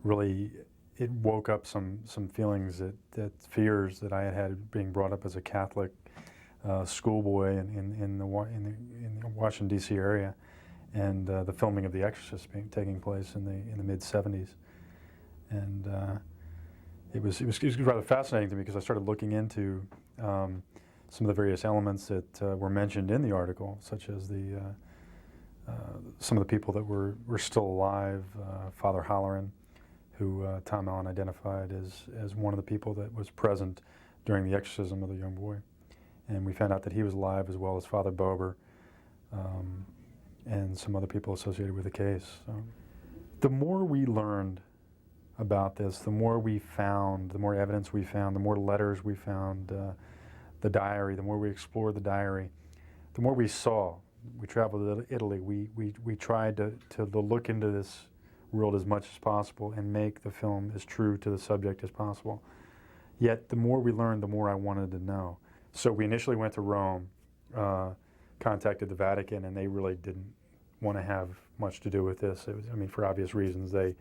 really, it woke up some feelings, that fears that I had being brought up as a Catholic schoolboy in the Washington, D.C. area, and the filming of The Exorcist taking place in the mid-'70s. And it was rather fascinating to me, because I started looking into some of the various elements that were mentioned in the article, such as some of the people that were still alive. Father Halloran, who Tom Allen identified as one of the people that was present during the exorcism of the young boy. And we found out that he was alive, as well as Father Bober, and some other people associated with the case. So, the more we learned about this, the more we found, the more evidence we found, the more letters we found, the diary, the more we explored the diary, the more we saw. We traveled to Italy. We tried to look into this world as much as possible and make the film as true to the subject as possible. Yet the more we learned, the more I wanted to know. So we initially went to Rome, contacted the Vatican, and they really didn't want to have much to do with this. It was, I mean, for obvious reasons, they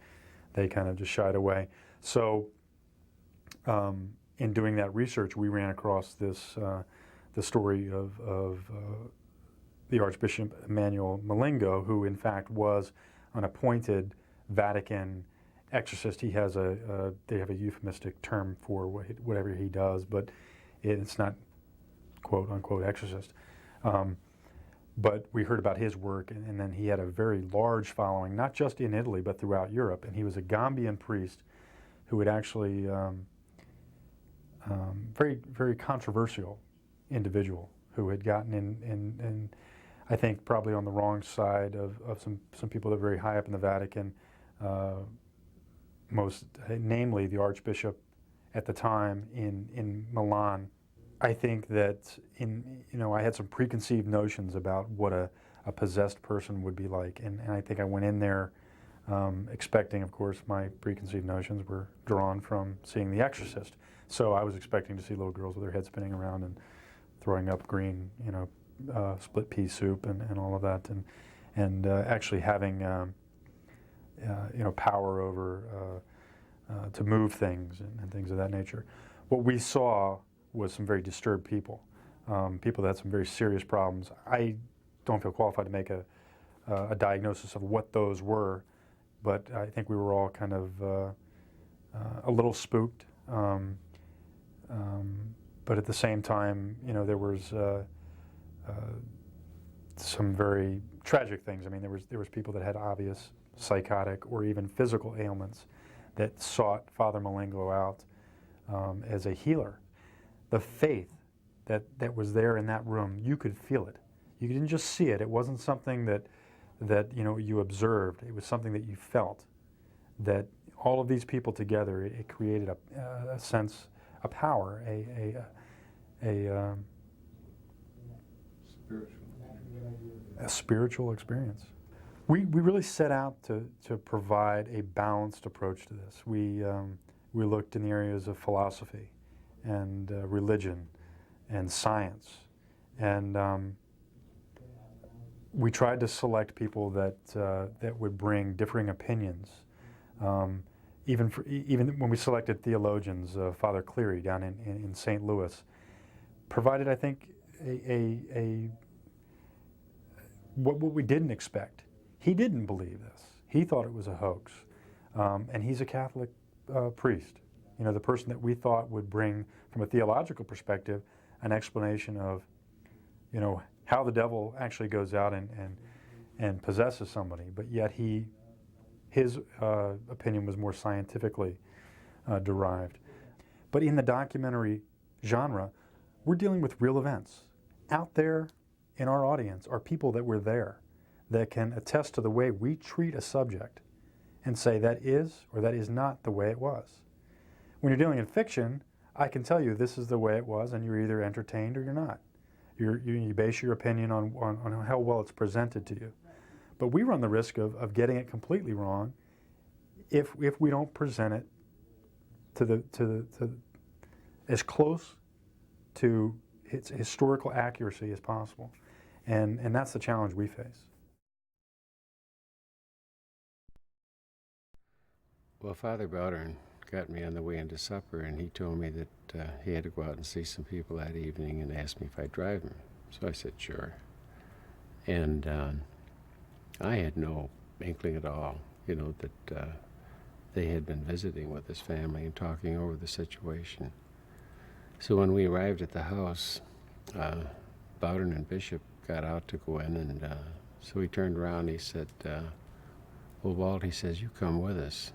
kind of just shied away. So in doing that research, we ran across this, the story of the Archbishop Emmanuel Malengo, who in fact was an appointed Vatican exorcist. He has they have a euphemistic term for whatever he does, but it's not quote unquote exorcist. But we heard about his work, and then he had a very large following, not just in Italy, but throughout Europe. And he was a Gambian priest who had actually, very, very controversial individual who had gotten in I think probably on the wrong side of some people that are very high up in the Vatican, namely the Archbishop at the time in Milan. I think that I had some preconceived notions about what a possessed person would be like, and I think I went in there expecting, of course, my preconceived notions were drawn from seeing The Exorcist. So I was expecting to see little girls with their heads spinning around and throwing up green, split pea soup and all of that, and actually having power over, to move things and things of that nature. What we saw was some very disturbed people, people that had some very serious problems. I don't feel qualified to make a diagnosis of what those were, but I think we were all kind of a little spooked. But at the same time, there was some very tragic things. I mean, there was people that had obvious psychotic or even physical ailments that sought Father Malengo out as a healer. The faith that was there in that room, you could feel it. You didn't just see it. It wasn't something that you observed. It was something that you felt. That all of these people together, it created a sense, a power, a spiritual experience. We really set out to provide a balanced approach to this. We looked in the areas of philosophy and religion and science, and we tried to select people that would bring differing opinions. Even when we selected theologians, Father Cleary down in St. Louis, provided, I think, what we didn't expect. He didn't believe this. He thought it was a hoax, and he's a Catholic priest. The person that we thought would bring, from a theological perspective, an explanation of, how the devil actually goes out and possesses somebody, but yet his opinion was more scientifically derived. But in the documentary genre, we're dealing with real events. Out there in our audience are people that were there that can attest to the way we treat a subject and say that is or that is not the way it was. When you're dealing in fiction, I can tell you this is the way it was, and you're either entertained or you're not. You base your opinion on how well it's presented to you. But we run the risk of getting it completely wrong if we don't present it to as close to its historical accuracy as possible. And that's the challenge we face.
Well, Father Bowdern got me on the way into supper, and he told me that he had to go out and see some people that evening and asked me if I'd drive him. So I said, sure. And I had no inkling at all, that they had been visiting with his family and talking over the situation. So when we arrived at the house, Bowdern and Bishop got out to go in, and so he turned around and he said, well, Walt, he says, you come with us.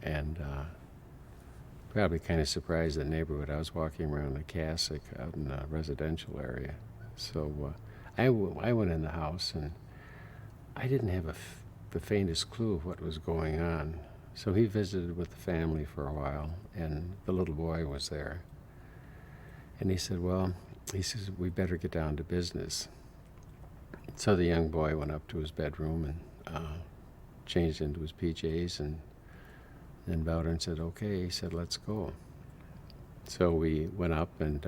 And probably kind of surprised the neighborhood. I was walking around the cassock out in a residential area. So I went in the house, and I didn't have the faintest clue of what was going on. So he visited with the family for a while, and the little boy was there. And he said, well, he says, we better get down to business. So the young boy went up to his bedroom and changed into his PJs, and then Bowdern said, okay. He said, let's go. So we went up, and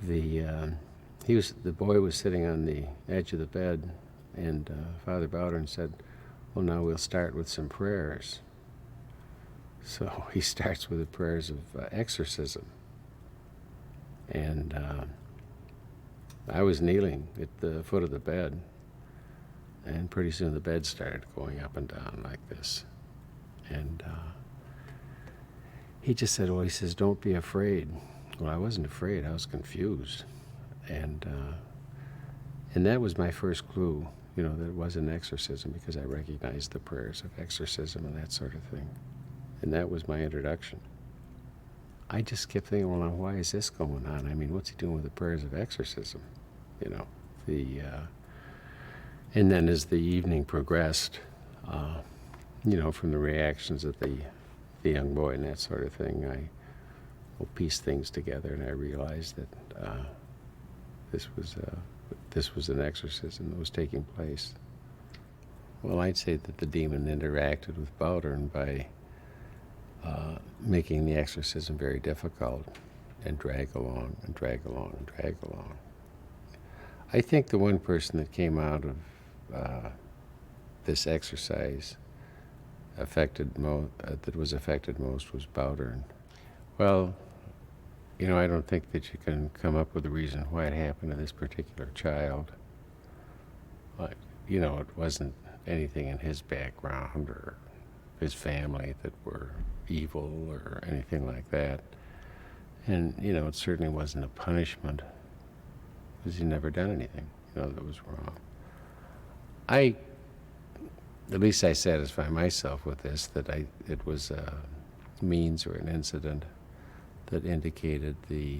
the boy was sitting on the edge of the bed, and Father Bowdern said, well, now we'll start with some prayers. So he starts with the prayers of exorcism. And I was kneeling at the foot of the bed, and pretty soon the bed started going up and down like this. And he just said, well, he says, don't be afraid. Well, I wasn't afraid. I was confused. And that was my first clue, that it was an exorcism, because I recognized the prayers of exorcism and that sort of thing. And that was my introduction. I just kept thinking, well, now, why is this going on? I mean, what's he doing with the prayers of exorcism? And then as the evening progressed, from the reactions of the young boy and that sort of thing, I pieced things together, and I realized that this was an exorcism that was taking place. Well, I'd say that the demon interacted with Bowdern by making the exorcism very difficult, and drag along and drag along and drag along. I think the one person that came out of this exercise that was affected most was Bowdern. Well, you know, I don't think that you can come up with a reason why it happened to this particular child. You know, it wasn't anything in his background or his family that were evil or anything like that. And, you know, it certainly wasn't a punishment because he'd never done anything, you know, that was wrong. At least I satisfy myself with this, that it was a means or an incident that indicated the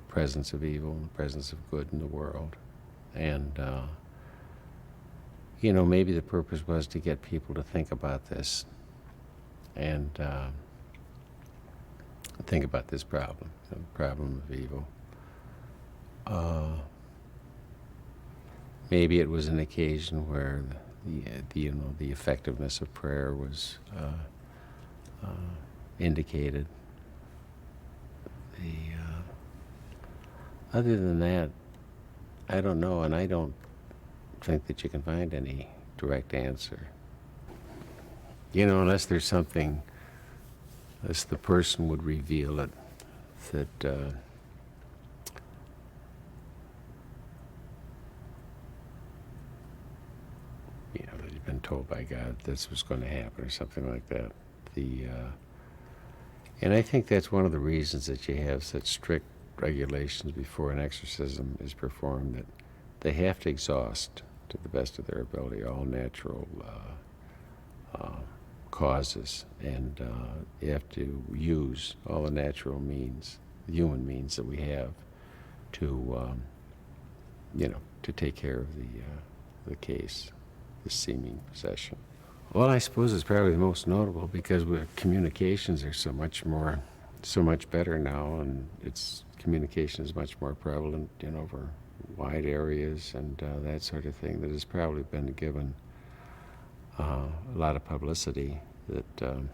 presence of evil and the presence of good in the world. And, you know, maybe the purpose was to get people to think about this and think about this problem, the problem of evil. Maybe it was an occasion where the effectiveness of prayer was indicated. Other than that, I don't know, and I don't think that you can find any direct answer. You know, unless there's something, unless the person would reveal it, that you know, that you've been told by God this was going to happen or something like that. And I think that's one of the reasons that you have such strict regulations before an exorcism is performed, that they have to exhaust, to the best of their ability, all natural causes, and you have to use all the natural means, the human means that we have to, you know, to take care of the case, the seeming possession. Well, I suppose it's probably the most notable because communications are so much better now, and communication is much more prevalent, you know, over wide areas and that sort of thing, that has probably been given a lot of publicity that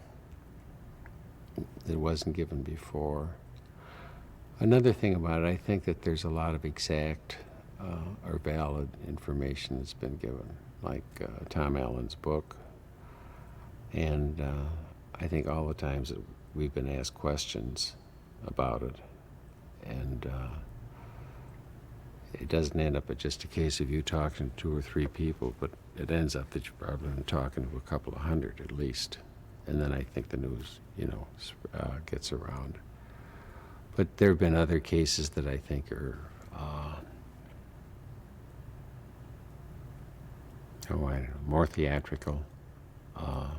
wasn't given before. Another thing about it, I think that there's a lot of exact or valid information that's been given, like Tom Allen's book. And I think all the times that we've been asked questions about it, and it doesn't end up at just a case of you talking to 2 or 3 people, but it ends up that you've probably been talking to a couple of hundred at least. And then I think the news, you know, gets around. But there have been other cases that I think are, I don't know, more theatrical. Like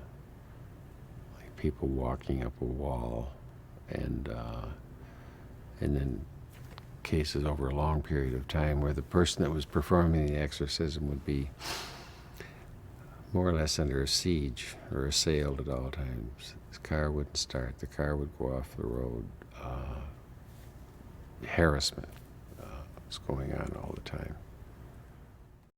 people walking up a wall, and then cases over a long period of time where the person that was performing the exorcism would be more or less under a siege or assailed at all times. His car wouldn't start, the car would go off the road. Harassment was going on all the time.